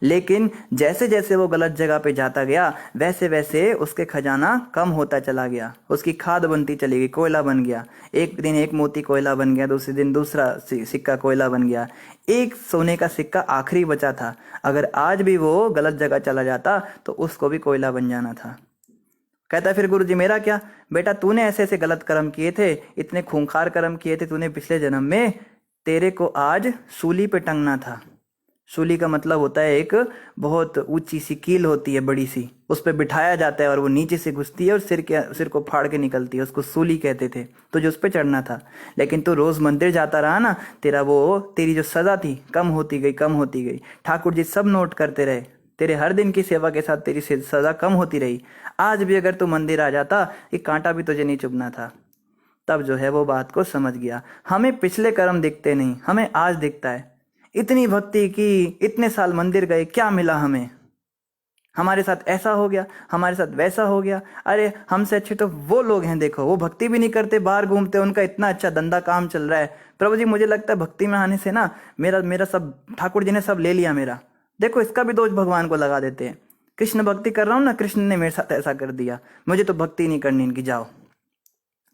लेकिन जैसे जैसे वो गलत जगह पे जाता गया वैसे वैसे उसके खजाना कम होता चला गया, उसकी खाद बनती चली गई, कोयला बन गया। एक दिन एक मोती कोयला बन गया, दूसरे दिन दूसरा सिक्का कोयला बन गया, एक सोने का सिक्का आखिरी बचा था। अगर आज भी वो गलत जगह चला जाता तो उसको भी कोयला बन जाना था। कहता है फिर गुरु जी मेरा क्या? बेटा तूने ऐसे ऐसे गलत कर्म किए थे, इतने खूंखार कर्म किए थे तूने पिछले जन्म में, तेरे को आज सूली पे टंगना था। सूली का मतलब होता है एक बहुत ऊंची सी कील होती है बड़ी सी, उस पर बिठाया जाता है और वो नीचे से घुसती है और सिर को फाड़ के निकलती है, उसको सूली कहते थे। तो जो उस पर चढ़ना था, लेकिन तू रोज मंदिर जाता रहा ना, तेरी जो सजा थी कम होती गई कम होती गई। ठाकुर जी सब नोट करते रहे, तेरे हर दिन की सेवा के साथ तेरी सजा कम होती रही। आज भी अगर तू मंदिर आ जाता एक कांटा भी तुझे नहीं चुभना था। तब जो है वो बात को समझ गया। हमें पिछले कर्म दिखते नहीं, हमें आज दिखता है। इतनी भक्ति की, इतने साल मंदिर गए, क्या मिला हमें? हमारे साथ ऐसा हो गया, हमारे साथ वैसा हो गया। अरे हमसे अच्छे तो वो लोग हैं, देखो वो भक्ति भी नहीं करते, बाहर घूमते, उनका इतना अच्छा धंधा काम चल रहा है। प्रभु जी मुझे लगता है भक्ति में आने से ना मेरा सब ठाकुर जी ने सब ले लिया मेरा। देखो इसका भी दोष भगवान को लगा देते हैं। कृष्ण भक्ति कर रहा हूँ ना, कृष्ण ने मेरे साथ ऐसा कर दिया, मुझे तो भक्ति नहीं करनी इनकी, जाओ।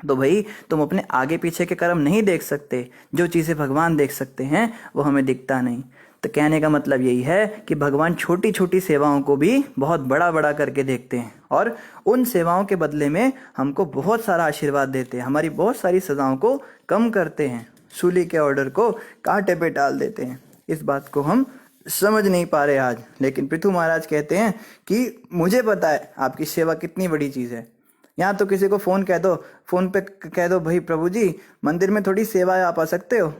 तो भाई तुम अपने आगे पीछे के कर्म नहीं देख सकते, जो चीज़ें भगवान देख सकते हैं वो हमें दिखता नहीं। तो कहने का मतलब यही है कि भगवान छोटी छोटी सेवाओं को भी बहुत बड़ा बड़ा करके देखते हैं और उन सेवाओं के बदले में हमको बहुत सारा आशीर्वाद देते हैं, हमारी बहुत सारी सजाओं को कम करते हैं, सूली के ऑर्डर को कांटे पे डाल देते हैं। इस बात को हम समझ नहीं पा रहे आज, लेकिन पृथु महाराज कहते हैं कि मुझे पता है आपकी सेवा कितनी बड़ी चीज़ है। यहाँ तो किसी को फ़ोन कह दो, फ़ोन पे कह दो भाई प्रभु जी मंदिर में थोड़ी सेवा है, आप आ सकते हो?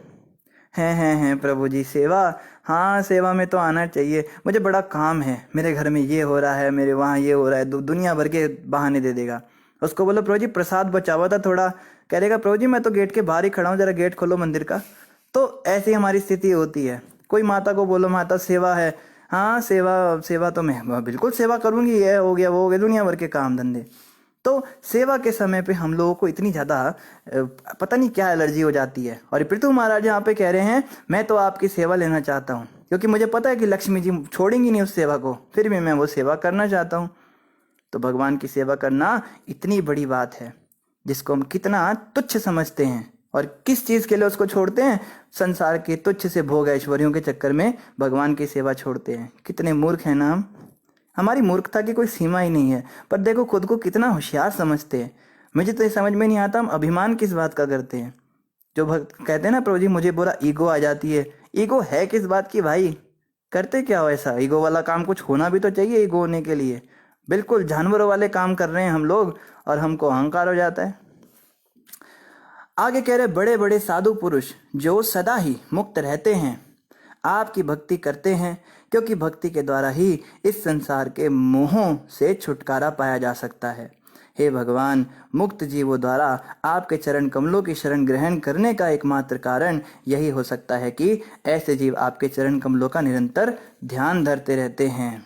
हैं प्रभु जी सेवा, हाँ सेवा में तो आना चाहिए, मुझे बड़ा काम है, मेरे घर में ये हो रहा है, मेरे वहाँ ये हो रहा है, दुनिया भर के बहाने दे देगा। उसको बोलो प्रभु जी प्रसाद बचा हुआ था थोड़ा, कह देगा प्रभु जी मैं तो गेट के बाहर ही खड़ा हूँ, ज़रा गेट खोलो मंदिर का। तो ऐसी हमारी स्थिति होती है। कोई माता को बोलो माता सेवा है, हाँ सेवा तो मैं बिल्कुल सेवा करूँगी, ये हो गया वो हो गया, दुनिया भर के काम धंधे। तो सेवा के समय पे हम लोगों को इतनी ज़्यादा पता नहीं क्या एलर्जी हो जाती है। और पृथु महाराज यहाँ पे कह रहे हैं मैं तो आपकी सेवा लेना चाहता हूँ, क्योंकि मुझे पता है कि लक्ष्मी जी छोड़ेंगी नहीं उस सेवा को, फिर भी मैं वो सेवा करना चाहता हूँ। तो भगवान की सेवा करना इतनी बड़ी बात है जिसको हम कितना तुच्छ समझते हैं, और किस चीज़ के लिए उसको छोड़ते हैं? संसार के तुच्छ से भोग ऐश्वर्यों के चक्कर में भगवान की सेवा छोड़ते हैं। कितने मूर्ख हैं ना हम। हमारी मूर्खता की कोई सीमा ही नहीं है, पर देखो खुद को कितना होशियार समझते हैं। मुझे तो ये समझ में नहीं आता हम अभिमान किस बात का करते हैं। जो भक्त कहते हैं ना प्रभु जी मुझे बुरा ईगो आ जाती है, ईगो है किस बात की भाई? करते क्या हो ऐसा? ईगो वाला काम कुछ होना भी तो चाहिए ईगो होने के लिए। बिल्कुल जानवरों वाले काम कर रहे हैं हम लोग और हमको अहंकार हो जाता है। आगे कह रहे बड़े बड़े साधु पुरुष जो सदा ही मुक्त रहते हैं आपकी भक्ति करते हैं, क्योंकि भक्ति के द्वारा ही इस संसार के मोहों से छुटकारा पाया जा सकता है। हे भगवान, मुक्त जीवों द्वारा आपके चरण कमलों की शरण ग्रहण करने का एकमात्र कारण यही हो सकता है कि ऐसे जीव आपके चरण कमलों का निरंतर ध्यान धरते रहते हैं।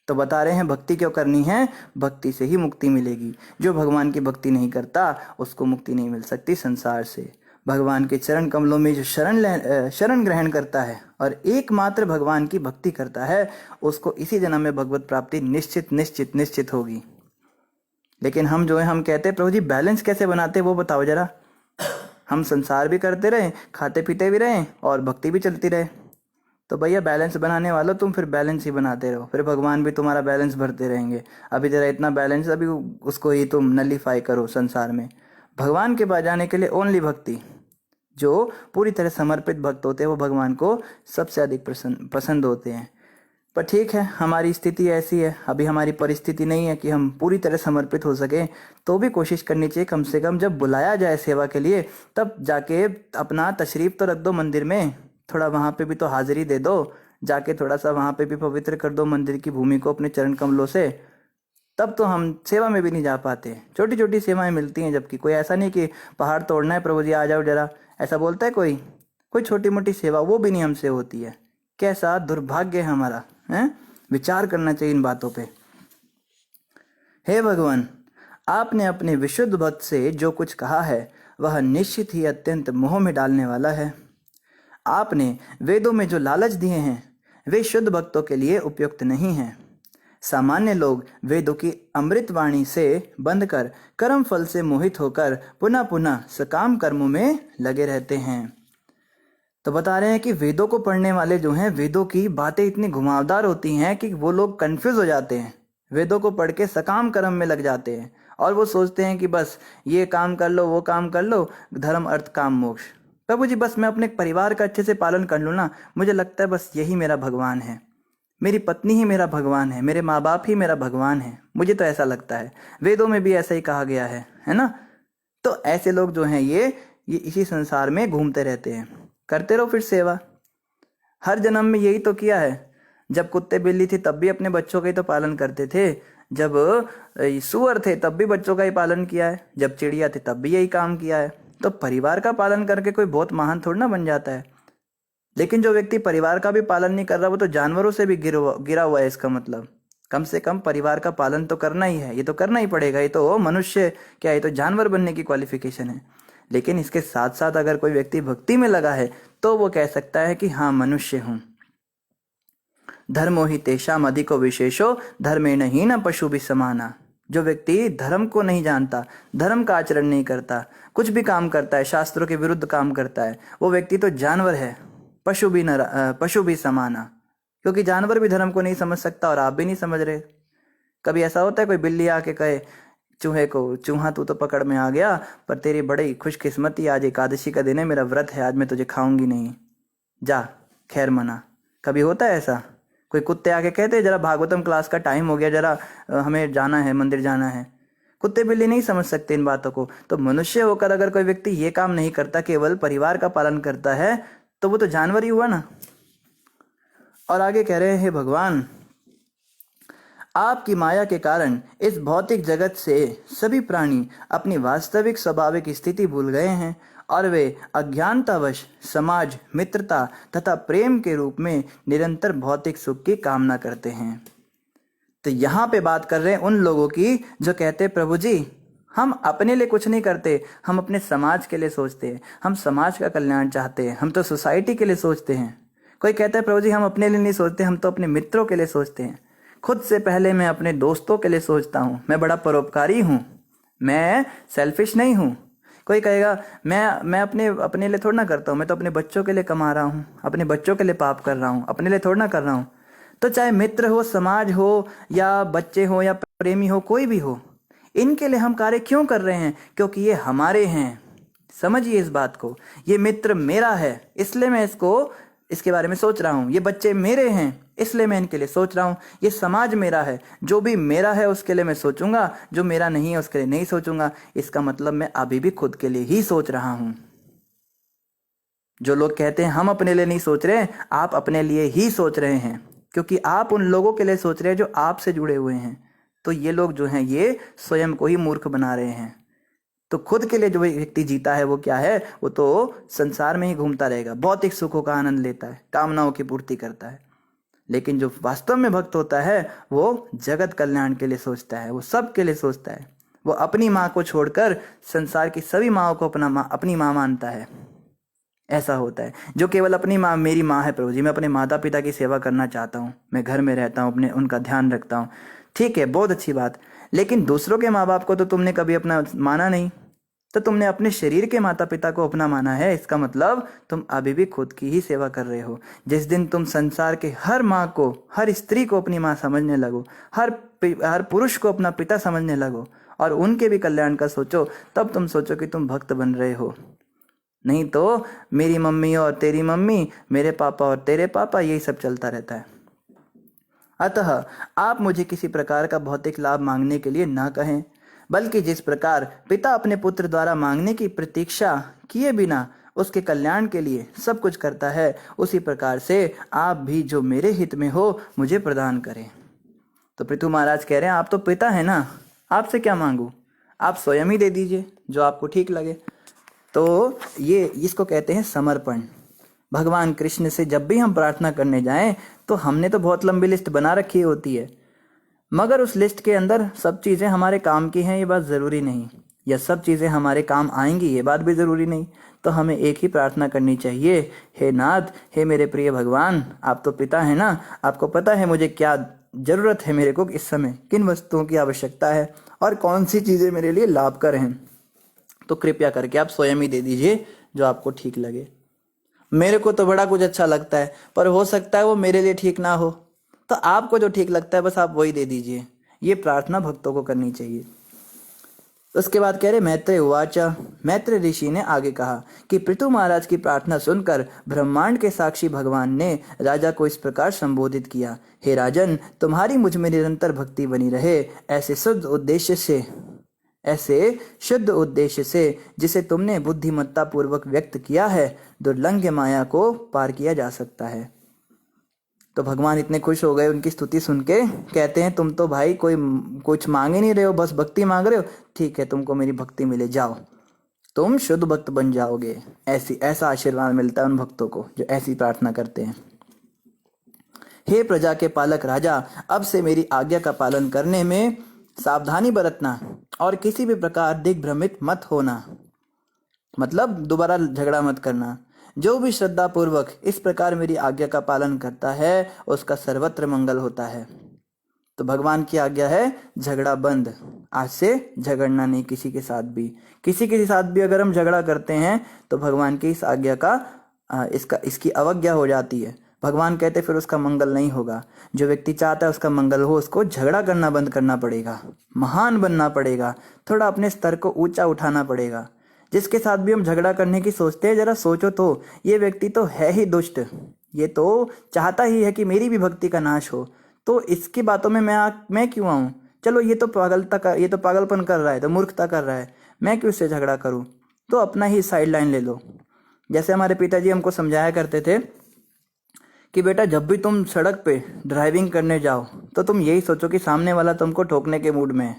तो बता रहे हैं भक्ति क्यों करनी है? भक्ति से ही मुक्ति मिलेगी। जो भगवान की भक्ति नहीं करता उसको मुक्ति नहीं मिल सकती संसार से। भगवान के चरण कमलों में जो शरण ग्रहण करता है और एकमात्र भगवान की भक्ति करता है उसको इसी जन्म में भगवत प्राप्ति निश्चित निश्चित निश्चित होगी। लेकिन हम जो है हम कहते हैं प्रभु जी बैलेंस कैसे बनाते वो बताओ जरा। हम संसार भी करते रहे, खाते पीते भी रहे और भक्ति भी चलती रहे। तो भैया बैलेंस बनाने वालों तुम फिर बैलेंस ही बनाते रहो, फिर भगवान भी तुम्हारा बैलेंस भरते रहेंगे। अभी जरा इतना बैलेंस अभी उसको ही तुम नलीफाई करो संसार में। भगवान के पास जाने के लिए ओनली भक्ति। जो पूरी तरह समर्पित भक्त होते हैं वो भगवान को सबसे अधिक पसंद होते हैं। पर ठीक है हमारी स्थिति ऐसी है, अभी हमारी परिस्थिति नहीं है कि हम पूरी तरह समर्पित हो सके। तो भी कोशिश करनी चाहिए कम से कम जब बुलाया जाए सेवा के लिए तब जाके अपना तशरीफ तो रख दो मंदिर में, थोड़ा वहाँ पे भी तो हाजिरी दे दो, जाके थोड़ा सा वहाँ पे भी पवित्र कर दो मंदिर की भूमि को अपने चरण कमलों से। तब तो हम सेवा में भी नहीं जा पाते। छोटी छोटी सेवाएं मिलती हैं, जबकि कोई ऐसा नहीं कि पहाड़ तोड़ना है प्रभु जी आ जाओ जरा, ऐसा बोलता है कोई? कोई छोटी मोटी सेवा वो भी नहीं हमसे होती है। कैसा दुर्भाग्य है हमारा, है? विचार करना चाहिए इन बातों पे। हे भगवान, आपने अपने विशुद्ध भक्त से जो कुछ कहा है वह निश्चित ही अत्यंत मोह में डालने वाला है। आपने वेदों में जो लालच दिए हैं वे शुद्ध भक्तों के लिए उपयुक्त नहीं हैं। सामान्य लोग वेदों की अमृत वाणी से बंध कर कर्म फल से मोहित होकर पुनः पुनः सकाम कर्मों में लगे रहते हैं। तो बता रहे हैं कि वेदों को पढ़ने वाले जो हैं वेदों की बातें इतनी घुमावदार होती हैं कि वो लोग कंफ्यूज हो जाते हैं। वेदों को पढ़ के सकाम कर्म में लग जाते हैं और वो सोचते हैं कि बस ये काम कर लो वो काम कर लो, धर्म अर्थ काम मोक्ष। प्रभु जी बस मैं अपने परिवार का अच्छे से पालन कर लूँ ना, मुझे लगता है बस यही मेरा भगवान है। मेरी पत्नी ही मेरा भगवान है, मेरे माँ बाप ही मेरा भगवान है। मुझे तो ऐसा लगता है, वेदों में भी ऐसा ही कहा गया है ना। तो ऐसे लोग जो हैं ये इसी संसार में घूमते रहते हैं। करते रहो फिर सेवा। हर जन्म में यही तो किया है। जब कुत्ते बिल्ली थी तब भी अपने बच्चों का ही तो पालन करते थे। जब सुअर थे तब भी बच्चों का ही पालन किया है। जब चिड़िया थे तब भी यही काम किया है। तो परिवार का पालन करके कोई बहुत महान थोड़ा ना बन जाता है। लेकिन जो व्यक्ति परिवार का भी पालन नहीं कर रहा वो तो जानवरों से भी गिरा हुआ है। इसका मतलब कम से कम परिवार का पालन तो करना ही है, ये तो करना ही पड़ेगा। ये तो मनुष्य क्या, ये तो जानवर बनने की क्वालिफिकेशन है। लेकिन इसके साथ साथ अगर कोई व्यक्ति भक्ति में लगा है तो वो कह सकता है कि हाँ मनुष्य हूं। धर्मो ही तेषाम अधिको विशेषो धर्मेण हीन पशु भी समाना। जो व्यक्ति धर्म को नहीं जानता, धर्म का आचरण नहीं करता, कुछ भी काम करता है शास्त्रों के विरुद्ध काम करता है, वो व्यक्ति तो जानवर है, पशु भी समाना। क्योंकि जानवर भी धर्म को नहीं समझ सकता और आप भी नहीं समझ रहे। कभी ऐसा होता है कोई बिल्ली आके कहे चूहे को, चूहा तू तो पकड़ में आ गया पर तेरी बड़ी खुशकिस्मती, आज एकादशी का दिन है, मेरा व्रत है, आज मैं तुझे खाऊंगी नहीं, जा खैर मना। कभी होता है ऐसा? कोई कुत्ते आके कहते जरा भागवतम क्लास का टाइम हो गया, जरा हमें जाना है, मंदिर जाना है। कुत्ते बिल्ली नहीं समझ सकते इन बातों को। तो मनुष्य होकर अगर कोई व्यक्ति ये काम नहीं करता, केवल परिवार का पालन करता है, तो वो तो जानवर ही हुआ ना। और आगे कह रहे हैं भगवान, आपकी माया के कारण इस भौतिक जगत से सभी प्राणी अपनी वास्तविक स्वाभाविक स्थिति भूल गए हैं और वे अज्ञानतावश समाज, मित्रता तथा प्रेम के रूप में निरंतर भौतिक सुख की कामना करते हैं। तो यहाँ पे बात कर रहे हैं उन लोगों की जो कहते हैं प्रभु जी हम अपने लिए कुछ नहीं करते, हम अपने समाज के लिए सोचते हैं, हम समाज का कल्याण चाहते हैं, हम तो सोसाइटी के लिए सोचते हैं। कोई कहता है प्रभु जी हम अपने लिए नहीं सोचते, हम तो अपने मित्रों के लिए सोचते हैं। खुद से पहले मैं अपने दोस्तों के लिए सोचता हूँ, मैं बड़ा परोपकारी हूँ, मैं सेल्फिश नहीं हूँ। कोई कहेगा मैं अपने अपने लिए थोड़ा ना करता हूँ, मैं तो अपने बच्चों के लिए कमा रहा हूँ, अपने बच्चों के लिए पाप कर रहा हूँ, अपने लिए थोड़ा ना कर रहा हूँ। तो चाहे मित्र हो, समाज हो, या बच्चे हो, या प्रेमी हो, कोई भी हो, इनके लिए हम कार्य क्यों कर रहे हैं? क्योंकि ये हमारे हैं। समझिए इस बात को। ये मित्र मेरा है इसलिए मैं इसके बारे में सोच रहा हूँ। ये बच्चे मेरे हैं इसलिए मैं इनके लिए सोच रहा हूँ। ये समाज मेरा है, जो भी मेरा है उसके लिए मैं सोचूंगा, जो मेरा नहीं है उसके लिए नहीं सोचूंगा। इसका मतलब मैं अभी भी खुद के लिए ही सोच रहा हूँ। जो लोग कहते हैं हम अपने लिए नहीं सोच रहे, आप अपने लिए ही सोच रहे हैं, क्योंकि आप उन लोगों के लिए सोच रहे हैं जो आपसे जुड़े हुए हैं। तो ये लोग जो हैं ये स्वयं को ही मूर्ख बना रहे हैं। तो खुद के लिए जो व्यक्ति जीता है वो क्या है? वो तो संसार में ही घूमता रहेगा, भौतिक सुखों का आनंद लेता है, कामनाओं की पूर्ति करता है। लेकिन जो वास्तव में भक्त होता है वो जगत कल्याण के लिए सोचता है, वो सब के लिए सोचता है। वो अपनी माँ को छोड़कर संसार की सभी माँओं को अपनी माँ मानता है। ऐसा होता है जो केवल अपनी माँ, मेरी माँ है प्रभु जी, मैं अपने माता पिता की सेवा करना चाहता हूँ, मैं घर में रहता हूँ, अपने उनका ध्यान रखता हूँ। ठीक है, बहुत अच्छी बात। लेकिन दूसरों के माँ बाप को तो तुमने कभी अपना माना नहीं, तो तुमने अपने शरीर के माता पिता को अपना माना है। इसका मतलब तुम अभी भी खुद की ही सेवा कर रहे हो। जिस दिन तुम संसार के हर माँ को, हर स्त्री को अपनी माँ समझने लगो, हर पुरुष को अपना पिता समझने लगो और उनके भी कल्याण का सोचो, तब तुम सोचो कि तुम भक्त बन रहे हो। नहीं तो मेरी मम्मी और तेरी मम्मी, मेरे पापा और तेरे पापा, यही सब चलता रहता है। अतः आप मुझे किसी प्रकार का भौतिक लाभ मांगने के लिए ना कहें, बल्कि जिस प्रकार पिता अपने पुत्र द्वारा मांगने की प्रतीक्षा किए बिना उसके कल्याण के लिए सब कुछ करता है, उसी प्रकार से आप भी जो मेरे हित में हो मुझे प्रदान करें। तो पृथु महाराज कह रहे हैं आप तो पिता है ना, आपसे क्या मांगू, आप स्वयं ही दे दीजिए जो आपको ठीक लगे। तो ये इसको कहते हैं समर्पण। भगवान कृष्ण से जब भी हम प्रार्थना करने जाएं तो हमने तो बहुत लंबी लिस्ट बना रखी होती है, मगर उस लिस्ट के अंदर सब चीज़ें हमारे काम की हैं ये बात ज़रूरी नहीं, या सब चीज़ें हमारे काम आएंगी ये बात भी ज़रूरी नहीं। तो हमें एक ही प्रार्थना करनी चाहिए, हे नाथ, हे मेरे प्रिय भगवान, आप तो पिता है ना, आपको पता है मुझे क्या ज़रूरत है, मेरे को इस समय किन वस्तुओं की आवश्यकता है और कौन सी चीज़ें मेरे लिए लाभकर हैं। तो कृपया करके आप स्वयं ही दे दीजिए जो आपको ठीक लगे। मेरे को तो बड़ा कुछ अच्छा लगता है, पर हो सकता है वो मेरे लिए ठीक ना हो, तो आपको जो ठीक लगता है बस आप वही दे दीजिए। ये प्रार्थना भक्तों को करनी चाहिए। उसके बाद कह रहे मैत्रेय उवाच, मैत्रेय ऋषि ने आगे कहा कि पृथु महाराज की प्रार्थना सुनकर ब्रह्मांड के साक्षी भगवान ने राजा को इस प्रकार संबोधित किया, हे राजन, तुम्हारी मुझ में निरंतर भक्ति बनी रहे, ऐसे शुद्ध उद्देश्य से जिसे तुमने बुद्धिमत्ता पूर्वक व्यक्त किया है, दुर्लंघ्य माया को पार किया जा सकता है। तो भगवान इतने खुश हो गए उनकी स्तुति सुन के, कहते हैं तुम तो भाई कोई कुछ मांग ही नहीं रहे हो, बस भक्ति मांग रहे हो, ठीक है तुमको मेरी भक्ति मिले, जाओ तुम शुद्ध भक्त बन जाओगे। ऐसा आशीर्वाद मिलता है उन भक्तों को जो ऐसी प्रार्थना करते हैं। हे प्रजा के पालक राजा, अब से मेरी आज्ञा का पालन करने में सावधानी बरतना और किसी भी प्रकार दिग्भ्रमित मत होना, मतलब दोबारा झगड़ा मत करना। जो भी श्रद्धा पूर्वक इस प्रकार मेरी आज्ञा का पालन करता है उसका सर्वत्र मंगल होता है। तो भगवान की आज्ञा है झगड़ा बंद, आज से झगड़ना नहीं किसी के साथ भी। किसी के साथ भी अगर हम झगड़ा करते हैं तो भगवान की इस आज्ञा का इसकी अवज्ञा हो जाती है। भगवान कहते फिर उसका मंगल नहीं होगा। जो व्यक्ति चाहता है उसका मंगल हो, उसको झगड़ा करना बंद करना पड़ेगा, महान बनना पड़ेगा, थोड़ा अपने स्तर को ऊंचा उठाना पड़ेगा। जिसके साथ भी हम झगड़ा करने की सोचते हैं, जरा सोचो तो ये व्यक्ति तो है ही दुष्ट, ये तो चाहता ही है कि मेरी भी भक्ति का नाश हो, तो इसकी बातों में मैं क्यों आऊँ? चलो ये तो पागलपन कर रहा है, तो मूर्खता कर रहा है, मैं क्यों इससे झगड़ा करूँ? तो अपना ही साइड लाइन ले लो। जैसे हमारे पिताजी हमको समझाया करते थे कि बेटा जब भी तुम सड़क पे ड्राइविंग करने जाओ तो तुम यही सोचो कि सामने वाला तुमको ठोकने के मूड में है,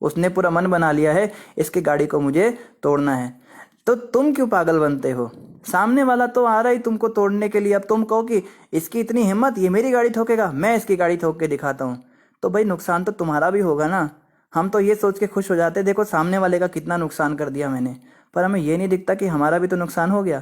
उसने पूरा मन बना लिया है इसकी गाड़ी को मुझे तोड़ना है, तो तुम क्यों पागल बनते हो? सामने वाला तो आ रहा ही तुमको तोड़ने के लिए, अब तुम कहो कि इसकी इतनी हिम्मत, ये मेरी गाड़ी ठोकेगा, मैं इसकी गाड़ी ठोक के दिखाता हूँ, तो भाई नुकसान तो तुम्हारा भी होगा ना। हम तो ये सोच के खुश हो जाते देखो सामने वाले का कितना नुकसान कर दिया मैंने, पर हमें ये नहीं दिखता कि हमारा भी तो नुकसान हो गया।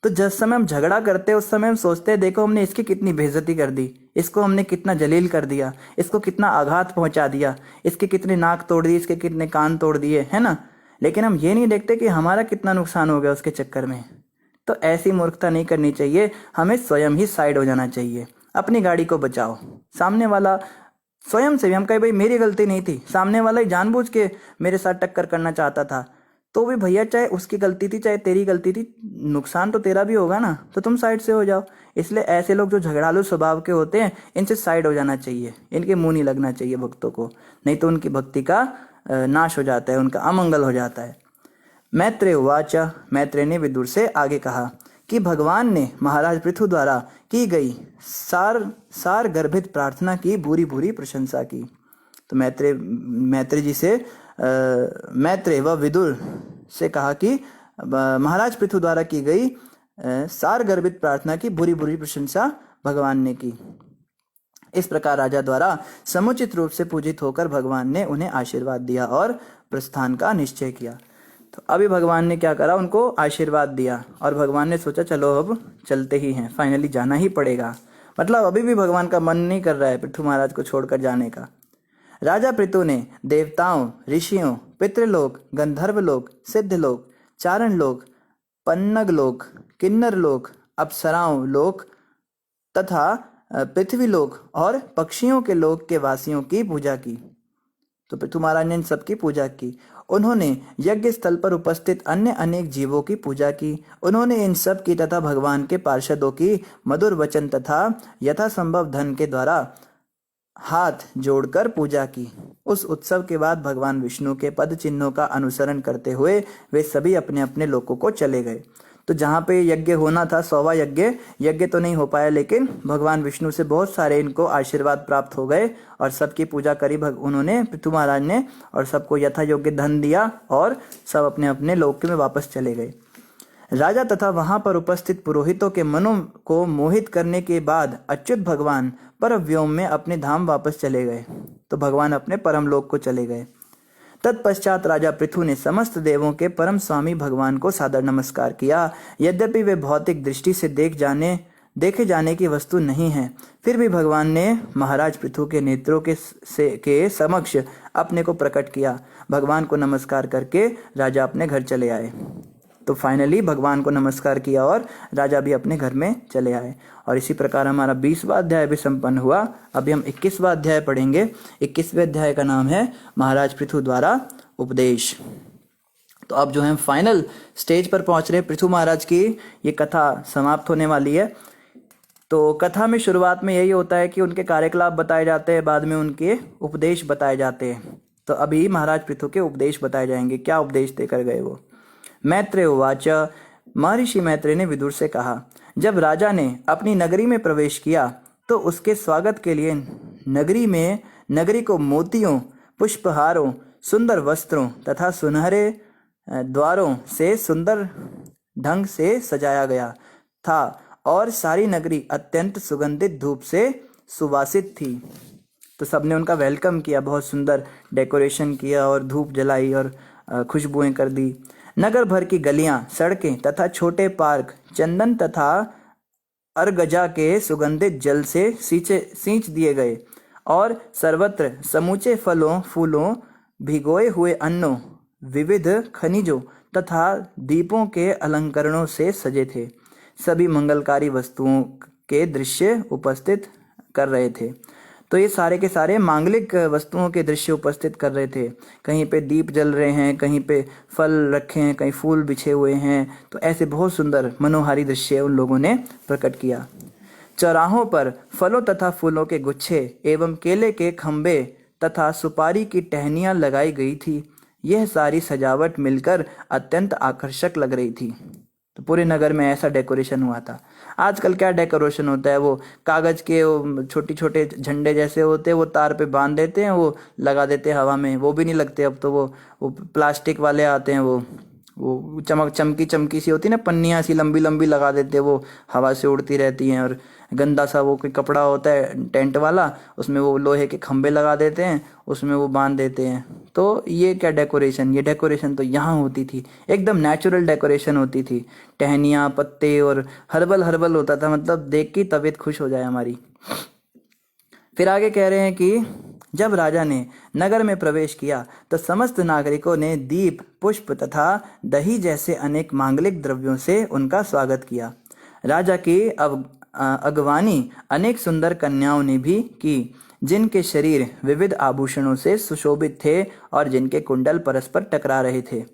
तो जिस समय हम झगड़ा करते हैं उस समय हम सोचते हैं देखो हमने इसकी कितनी बेइज्जती कर दी, इसको हमने कितना जलील कर दिया, इसको कितना आघात पहुंचा दिया, इसके कितने नाक तोड़ दिए, इसके कितने कान तोड़ दिए, है ना। लेकिन हम ये नहीं देखते कि हमारा कितना नुकसान हो गया उसके चक्कर में। तो ऐसी मूर्खता नहीं करनी चाहिए, हमें स्वयं ही साइड हो जाना चाहिए। अपनी गाड़ी को बचाओ। सामने वाला स्वयं से भी हम कहे भाई मेरी गलती नहीं थी, सामने वाला ही जानबूझ के मेरे साथ टक्कर करना चाहता था, तो भी भैया चाहे उसकी गलती थी चाहे तेरी गलती थी, नुकसान तो तेरा भी होगा ना, तो तुम साइड से हो जाओ। इसलिए ऐसे लोग जो झगड़ालू स्वभाव के होते हैं इनसे साइड हो जाना चाहिए, इनके मुंह नहीं लगना चाहिए भक्तों को, नहीं तो उनकी भक्ति का नाश हो जाता है, उनका अमंगल हो जाता है। मैत्रेय उवाच, मैत्रेय ने विदुर से आगे कहा कि भगवान ने महाराज पृथु द्वारा की गई सार गर्भित प्रार्थना की बुरी बुरी प्रशंसा की। तो मैत्रेय जी से मैत्रेय व विदुर से कहा कि महाराज पृथु द्वारा की गई सार गर्भित प्रार्थना की बुरी बुरी प्रशंसा भगवान ने की। इस प्रकार राजा द्वारा समुचित रूप से पूजित होकर भगवान ने उन्हें आशीर्वाद दिया और प्रस्थान का निश्चय किया। तो अभी भगवान ने क्या करा, उनको आशीर्वाद दिया और भगवान ने सोचा चलो अब चलते ही हैं, फाइनली जाना ही पड़ेगा। मतलब अभी भी भगवान का मन नहीं कर रहा है पृथु महाराज को छोड़कर जाने का। राजा पृथु ने देवताओं, ऋषियों, पितृलोक, गंधर्व लोक, सिद्ध लोक, चारण लोक, पन्नग लोक, किन्नर लोक, अप्सराओं लोक तथा पृथ्वी लोक और पक्षियों के लोक के वासियों की पूजा की। तो पृथु महाराज ने इन सबकी पूजा की। उन्होंने यज्ञ स्थल पर उपस्थित अन्य अनेक जीवों की पूजा की। उन्होंने इन सब की तथा भगवान के पार्षदों की मधुर वचन तथा यथासंभव धन के द्वारा हाथ जोड़कर पूजा की। उस उत्सव के बाद भगवान विष्णु के पद चिन्हों का अनुसरण करते हुए वे सभी अपने अपने लोकों को चले गए। तो जहाँ पे यज्ञ होना था 100वां यज्ञ तो नहीं हो पाया, लेकिन भगवान विष्णु से बहुत सारे इनको आशीर्वाद प्राप्त हो गए और सबकी पूजा करी उन्होंने पृथु महाराज ने, और सबको यथा योग्य धन दिया और सब अपने अपने लोक में वापस चले गए। राजा तथा वहां पर उपस्थित पुरोहितों के मनों को मोहित करने के बाद अच्युत भगवान परव्योम में अपने धाम वापस चले गए। तो भगवान अपने परम लोक को चले गए। तत्पश्चात राजा पृथु ने समस्त देवों के परम स्वामी भगवान को सादर नमस्कार किया। यद्यपि वे भौतिक दृष्टि से देखे जाने की वस्तु नहीं है, फिर भी भगवान ने महाराज पृथु के नेत्रों के समक्ष अपने को प्रकट किया। भगवान को नमस्कार करके राजा अपने घर चले आए। तो फाइनली भगवान को नमस्कार किया और राजा भी अपने घर में चले आए। और इसी प्रकार हमारा 20वां अध्याय भी संपन्न हुआ। अभी हम 21वां अध्याय पढ़ेंगे। 21वें अध्याय का नाम है महाराज पृथु द्वारा उपदेश। तो अब जो है फाइनल स्टेज पर पहुंच रहे पृथु महाराज की ये कथा समाप्त होने वाली है। तो कथा में शुरुआत में यही होता है कि उनके कार्यकलाप बताए जाते हैं, बाद में उनके उपदेश बताए जाते हैं। तो अभी महाराज पृथु के उपदेश बताए जाएंगे, क्या उपदेश देकर गए वो। मैत्रेय उवाच, महर्षि मैत्रेय ने विदुर से कहा, जब राजा ने अपनी नगरी में प्रवेश किया तो उसके स्वागत के लिए नगरी को मोतियों, पुष्पहारों, सुंदर वस्त्रों तथा सुनहरे द्वारों से सुंदर ढंग से सजाया गया था और सारी नगरी अत्यंत सुगंधित धूप से सुवासित थी। तो सबने उनका वेलकम किया, बहुत सुंदर डेकोरेशन किया और धूप जलाई और खुशबुएं कर दी। नगर भर की गलियां, सड़कें तथा छोटे पार्क चंदन तथा अर्गजा के सुगंधित जल से सींच दिए गए और सर्वत्र समूचे फलों, फूलों, भिगोए हुए अन्नों, विविध खनिजों तथा दीपों के अलंकरणों से सजे थे। सभी मंगलकारी वस्तुओं के दृश्य उपस्थित कर रहे थे। तो ये सारे के सारे मांगलिक वस्तुओं के दृश्य उपस्थित कर रहे थे। कहीं पे दीप जल रहे हैं, कहीं पे फल रखे हैं, कहीं फूल बिछे हुए हैं। तो ऐसे बहुत सुंदर मनोहारी दृश्य उन लोगों ने प्रकट किया। चौराहों पर फलों तथा फूलों के गुच्छे एवं केले के खंबे तथा सुपारी की टहनियां लगाई गई थी। यह सारी सजावट मिलकर अत्यंत आकर्षक लग रही थी। तो पूरे नगर में ऐसा डेकोरेशन हुआ था। आजकल क्या डेकोरेशन होता है, वो कागज के वो छोटे छोटे झंडे जैसे होते हैं, वो तार पे बांध देते हैं, वो लगा देते हैं हवा में, वो भी नहीं लगते अब तो। वो प्लास्टिक वाले आते हैं, वो चमकी सी होती है ना, पन्नियाँ सी लंबी लंबी लगा देते हैं, वो हवा से उड़ती रहती हैं। और गंदा सा वो कोई कपड़ा होता है टेंट वाला, उसमें वो लोहे के खंभे लगा देते हैं, उसमें वो बांध देते हैं। तो ये क्या डेकोरेशन, ये डेकोरेशन तो यहाँ होती थी, एकदम नेचुरल डेकोरेशन होती थी। टहनियाँ, पत्ते और हर्बल होता था, मतलब देख के तबीयत खुश हो जाए हमारी। फिर आगे कह रहे हैं कि जब राजा ने नगर में प्रवेश किया तो समस्त नागरिकों ने दीप, पुष्प तथा दही जैसे अनेक मांगलिक द्रव्यों से उनका स्वागत किया। राजा की अगवानी अनेक सुंदर कन्याओं ने भी की, जिनके शरीर विविध आभूषणों से सुशोभित थे और जिनके कुंडल परस्पर टकरा रहे थे।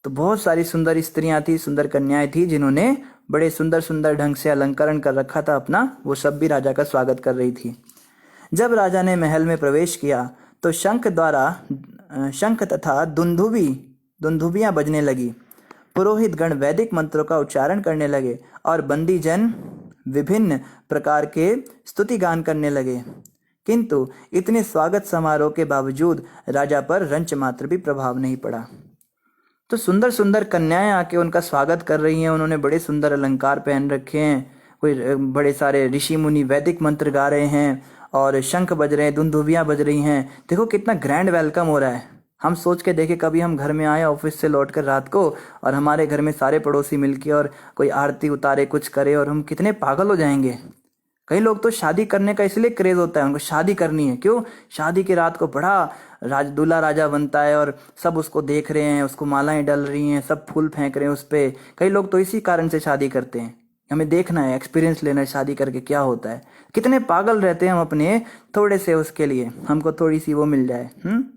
तो बहुत सारी सुंदर स्त्रियां थी, सुंदर कन्याएं थी, जिन्होंने बड़े सुंदर सुंदर ढंग से अलंकरण कर रखा था अपना, वो सब भी राजा का स्वागत कर रही थी। जब राजा ने महल में प्रवेश किया तो शंख तथा दुंदुभियां बजने लगी। पुरोहित गण वैदिक मंत्रों का उच्चारण करने लगे और बंदी जन विभिन्न प्रकार के स्तुति गान करने लगे, किंतु इतने स्वागत समारोह के बावजूद राजा पर रंच मात्र भी प्रभाव नहीं पड़ा। तो सुंदर सुंदर कन्याएं आके उनका स्वागत कर रही हैं, उन्होंने बड़े सुंदर अलंकार पहन रखे हैं, कोई बड़े सारे ऋषि मुनि वैदिक मंत्र गा रहे हैं और शंख बज रहे हैं, दुंदुभियां बज रही हैं। देखो कितना ग्रैंड वेलकम हो रहा है। हम सोच के देखे, कभी हम घर में आए ऑफिस से लौटकर रात को और हमारे घर में सारे पड़ोसी मिलके और कोई आरती उतारे, कुछ करे, और हम कितने पागल हो जाएंगे। कई लोग तो शादी करने का इसलिए क्रेज होता है, उनको शादी करनी है। क्यों? शादी की रात को बड़ा दूल्हा राजा बनता है और सब उसको देख रहे हैं, उसको मालाएं डल रही हैं, सब फूल फेंक रहे हैं उस पे। कई लोग तो इसी कारण से शादी करते हैं, हमें देखना है, एक्सपीरियंस लेना है शादी करके क्या होता है। कितने पागल रहते हैं हम अपने थोड़े से उसके लिए, हमको थोड़ी सी वो मिल जाए,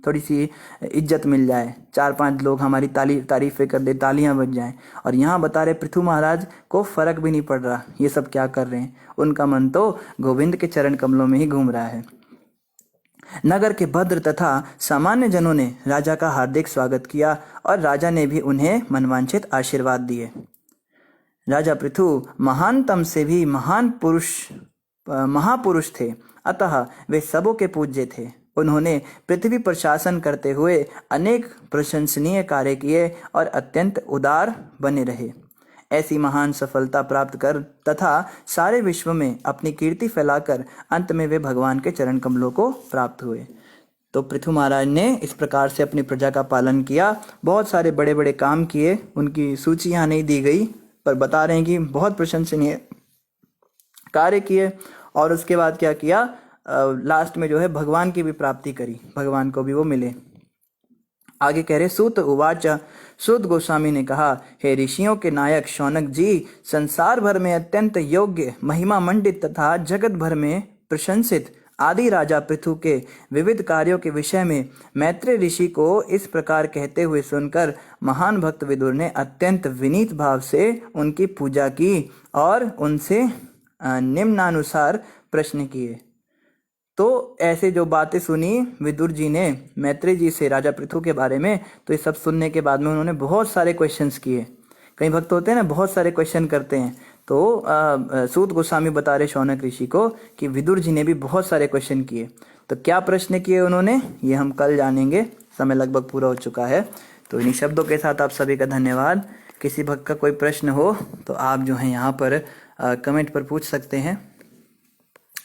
थोड़ी सी इज्जत मिल जाए, 4-5 लोग हमारी तारीफें कर दे, तालियां बज जाएं। और यहाँ बता रहे पृथु महाराज को फर्क भी नहीं पड़ रहा ये सब क्या कर रहे हैं, उनका मन तो गोविंद के चरण कमलों में ही घूम रहा है। नगर के भद्र तथा सामान्य जनों ने राजा का हार्दिक स्वागत किया और राजा ने भी उन्हें मनवांछित आशीर्वाद दिए। राजा पृथु महानतम से भी महापुरुष थे, अतः वे सबों के पूज्य थे। उन्होंने पृथ्वी पर शासन करते हुए अनेक प्रशंसनीय कार्य किए और अत्यंत उदार बने रहे। ऐसी महान सफलता प्राप्त कर तथा सारे विश्व में अपनी कीर्ति फैलाकर अंत में वे भगवान के चरण कमलों को प्राप्त हुए। तो पृथु महाराज ने इस प्रकार से अपनी प्रजा का पालन किया, बहुत सारे बड़े बड़े काम किए, उनकी सूची यहाँ नहीं दी गई पर बता रहे हैं कि बहुत प्रशंसनीय कार्य किए। और उसके बाद क्या किया, लास्ट में जो है भगवान की भी प्राप्ति करी, भगवान को भी वो मिले। आगे कह रहे सूत उवाच, सूत गोस्वामी ने कहा, हे ऋषियों के नायक शौनक जी, संसार भर में अत्यंत योग्य, महिमा मंडित तथा जगत भर में प्रशंसित आदि राजा पृथु के विविध कार्यों के विषय में मैत्रेय ऋषि को इस प्रकार कहते हुए सुनकर महान भक्त विदुर ने अत्यंत विनीत भाव से उनकी पूजा की और उनसे निम्नानुसार प्रश्न किए। तो ऐसे जो बातें सुनी विदुर जी ने मैत्रेय जी से राजा पृथु के बारे में, तो ये सब सुनने के बाद में उन्होंने बहुत सारे क्वेश्चंस किए। कई भक्त होते हैं ना, बहुत सारे क्वेश्चन करते हैं। तो सूत गोस्वामी बता रहे शौनक ऋषि को कि विदुर जी ने भी बहुत सारे क्वेश्चन किए। तो क्या प्रश्न किए उन्होंने, ये हम कल जानेंगे, समय लगभग पूरा हो चुका है। तो इन्हीं शब्दों के साथ आप सभी का धन्यवाद। किसी भक्त का कोई प्रश्न हो तो आप जो है यहाँ पर कमेंट पर पूछ सकते हैं।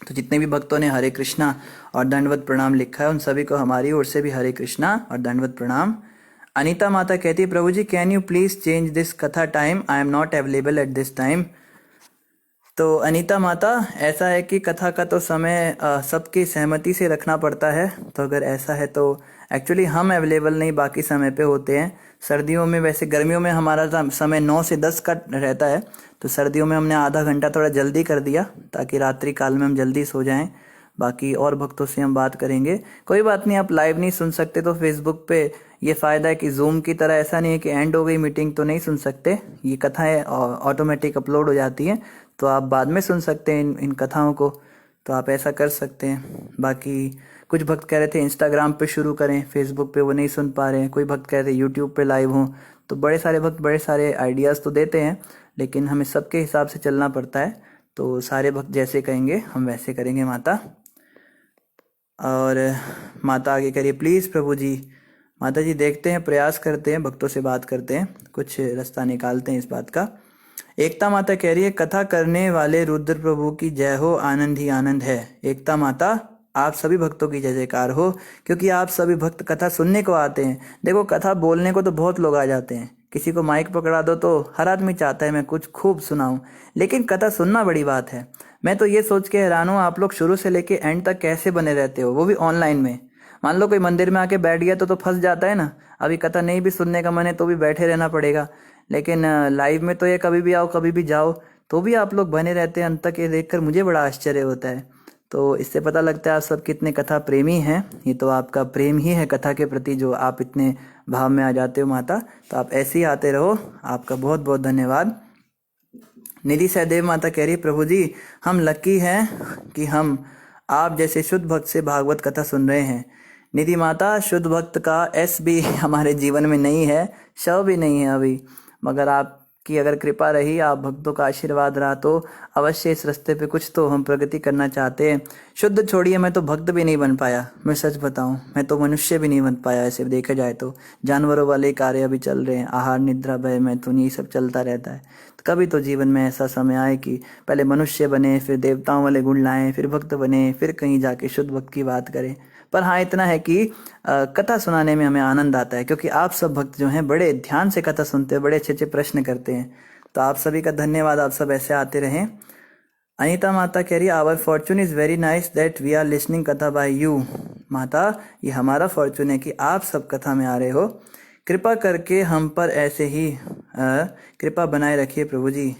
तो जितने भी भक्तों ने हरे कृष्णा और दंडवत प्रणाम लिखा है, उन सभी को हमारी ओर से भी हरे कृष्णा और दंडवत प्रणाम। अनीता माता कहती है, प्रभु जी can you please change this कथा time, I am not available at this time. तो अनीता माता, ऐसा है कि कथा का तो समय सबकी सहमति से रखना पड़ता है। तो अगर ऐसा है तो एक्चुअली हम अवेलेबल नहीं बाकी समय पे होते हैं। सर्दियों में, वैसे गर्मियों में हमारा समय 9 से 10 का रहता है, तो सर्दियों में हमने आधा घंटा थोड़ा जल्दी कर दिया ताकि रात्रि काल में हम जल्दी सो जाएं। बाकी और भक्तों से हम बात करेंगे। कोई बात नहीं, आप लाइव नहीं सुन सकते तो फेसबुक पे ये फ़ायदा है कि जूम की तरह ऐसा नहीं है कि एंड हो गई मीटिंग तो नहीं सुन सकते। ये कथाएं ऑटोमेटिक अपलोड हो जाती हैं, तो आप बाद में सुन सकते हैं इन कथाओं को, तो आप ऐसा कर सकते हैं। बाकी कुछ भक्त कह रहे थे इंस्टाग्राम पे शुरू करें, फेसबुक पे वो नहीं सुन पा रहे हैं। कोई भक्त कह रहे थे यूट्यूब पे लाइव हों। तो बड़े सारे भक्त बड़े सारे आइडियाज़ तो देते हैं, लेकिन हमें सबके हिसाब से चलना पड़ता है। तो सारे भक्त जैसे कहेंगे हम वैसे करेंगे माता। और माता आगे करिए, प्लीज़ प्रभु जी। माता जी देखते हैं, प्रयास करते हैं, भक्तों से बात करते हैं, कुछ रास्ता निकालते हैं इस बात का। एकता माता कह रही है, कथा करने वाले रुद्र प्रभु की जय हो, आनंद ही आनंद है। एकता माता, आप सभी भक्तों की जय जयकार हो, क्योंकि आप सभी भक्त कथा सुनने को आते हैं। देखो कथा बोलने को तो बहुत लोग आ जाते हैं, किसी को माइक पकड़ा दो तो हर आदमी चाहता है मैं कुछ खूब सुनाऊं, लेकिन कथा सुनना बड़ी बात है। मैं तो ये सोच के हैरान हूँ, आप लोग शुरू से लेके एंड तक कैसे बने रहते हो, वो भी ऑनलाइन में। मान लो कोई मंदिर में आके बैठ गया तो फंस जाता है ना। अभी कथा नहीं भी सुनने का मन है तो भी बैठे रहना पड़ेगा, लेकिन लाइव में तो ये कभी भी आओ कभी भी जाओ, तो भी आप लोग बने रहते हैं अंत तक। ये देखकर मुझे बड़ा आश्चर्य होता है। तो इससे पता लगता है आप सब कितने कथा प्रेमी हैं। ये तो आपका प्रेम ही है कथा के प्रति, जो आप इतने भाव में आ जाते हो माता। तो आप ऐसे ही आते रहो, आपका बहुत बहुत धन्यवाद। निधि सहदेव माता कह रही, प्रभु जी हम लकी हैं कि हम आप जैसे शुद्ध भक्त से भागवत कथा सुन रहे हैं। निधि माता, शुद्ध भक्त का एस भी हमारे जीवन में नहीं है, श भी नहीं है अभी, मगर आपकी अगर कृपा रही, आप भक्तों का आशीर्वाद रहा तो अवश्य इस रास्ते पे कुछ तो हम प्रगति करना चाहते हैं। शुद्ध छोड़िए, मैं तो भक्त भी नहीं बन पाया, मैं सच बताऊं, मैं तो मनुष्य भी नहीं बन पाया। ऐसे देखा जाए तो जानवरों वाले कार्य अभी चल रहे हैं, आहार निद्रा भय मैथुन, ये सब चलता रहता है। तो कभी तो जीवन में ऐसा समय आए कि पहले मनुष्य बने, फिर देवताओं वाले गुण लाएं, फिर भक्त बने, फिर कहीं जाके शुद्ध भक्त की बात करें। पर हाँ इतना है कि कथा सुनाने में हमें आनंद आता है, क्योंकि आप सब भक्त जो हैं बड़े ध्यान से कथा सुनते हैं, बड़े अच्छे अच्छे प्रश्न करते हैं। तो आप सभी का धन्यवाद, आप सब ऐसे आते रहें। अनीता माता कह रही, our fortune is very nice that we are listening katha by you. माता, ये हमारा फॉर्चून है कि आप सब कथा में आ रहे हो। कृपा करके हम पर ऐसे ही कृपा बनाए रखिए प्रभु जी।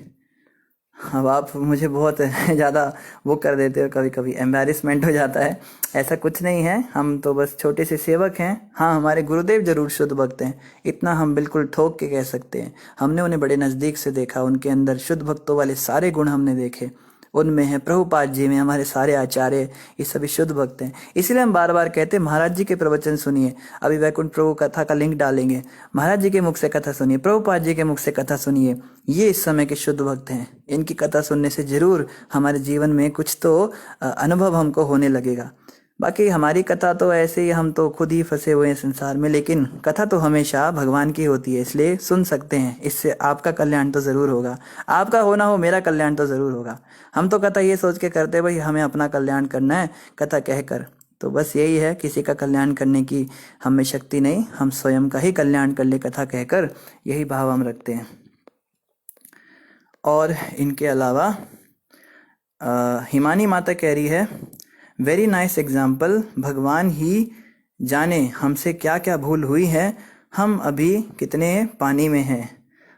अब आप मुझे बहुत ज़्यादा वो कर देते हो, कभी कभी एम्बैरेसमेंट हो जाता है। ऐसा कुछ नहीं है, हम तो बस छोटे से सेवक हैं। हाँ, हमारे गुरुदेव जरूर शुद्ध भक्त हैं, इतना हम बिल्कुल ठोक के कह सकते हैं। हमने उन्हें बड़े नज़दीक से देखा, उनके अंदर शुद्ध भक्तों वाले सारे गुण हमने देखे। उनमें है प्रभुपाद जी में, हमारे सारे आचार्य, ये सभी शुद्ध भक्त हैं। इसलिए हम बार बार कहते हैं महाराज जी के प्रवचन सुनिए। अभी वैकुंठ प्रभु कथा का लिंक डालेंगे, महाराज जी के मुख से कथा सुनिए, प्रभुपाद जी के मुख से कथा सुनिए। ये इस समय के शुद्ध भक्त हैं, इनकी कथा सुनने से जरूर हमारे जीवन में कुछ तो अनुभव हमको होने लगेगा। बाकी हमारी कथा तो ऐसे ही, हम तो खुद ही फंसे हुए हैं संसार में, लेकिन कथा तो हमेशा भगवान की होती है, इसलिए सुन सकते हैं। इससे आपका कल्याण तो ज़रूर होगा, आपका हो ना हो मेरा कल्याण तो ज़रूर होगा। हम तो कथा ये सोच के करते हैं भाई हमें अपना कल्याण करना है कथा कहकर, तो बस यही है, किसी का कल्याण करने की हमें शक्ति नहीं, हम स्वयं का ही कल्याण कर ले कथा कहकर, यही भाव हम रखते हैं। और इनके अलावा हिमानी माता कह रही है, वेरी नाइस एग्जाम्पल, भगवान ही जाने हमसे क्या क्या भूल हुई है, हम अभी कितने पानी में हैं।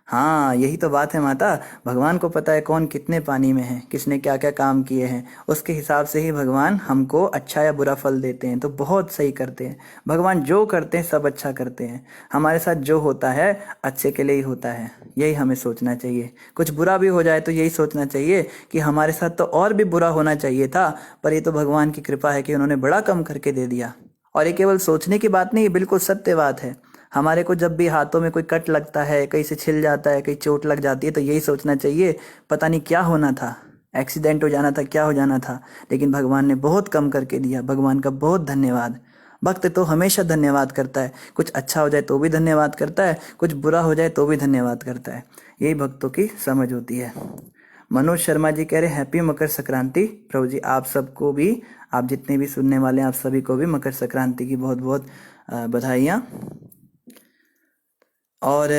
हाँ, यही तो बात है माता, भगवान को पता है कौन कितने पानी में है, किसने क्या क्या काम किए हैं, उसके हिसाब से ही भगवान हमको अच्छा या बुरा फल देते हैं। तो बहुत सही करते हैं भगवान, जो करते हैं सब अच्छा करते हैं। हमारे साथ जो होता है अच्छे के लिए ही होता है, यही हमें सोचना चाहिए। कुछ बुरा भी हो जाए तो यही सोचना चाहिए कि हमारे साथ तो और भी बुरा होना चाहिए था, पर ये तो भगवान की कृपा है कि उन्होंने बड़ा कम करके दे दिया। और ये केवल सोचने की बात नहीं, ये बिल्कुल सत्य बात है। हमारे को जब भी हाथों में कोई कट लगता है, कहीं से छिल जाता है, कहीं चोट लग जाती है, तो यही सोचना चाहिए पता नहीं क्या होना था, एक्सीडेंट हो जाना था, क्या हो जाना था, लेकिन भगवान ने बहुत कम करके दिया। भगवान का बहुत धन्यवाद। भक्त तो हमेशा धन्यवाद करता है, कुछ अच्छा हो जाए तो भी धन्यवाद करता है, कुछ बुरा हो जाए तो भी धन्यवाद करता है। यही भक्तों की समझ होती है। मनोज शर्मा जी कह रहे हैप्पी मकर संक्रांति। प्रभु जी आप सबको भी, आप जितने भी सुनने वाले हैं, आप सभी को भी मकर संक्रांति की बहुत बहुत बधाइयाँ। और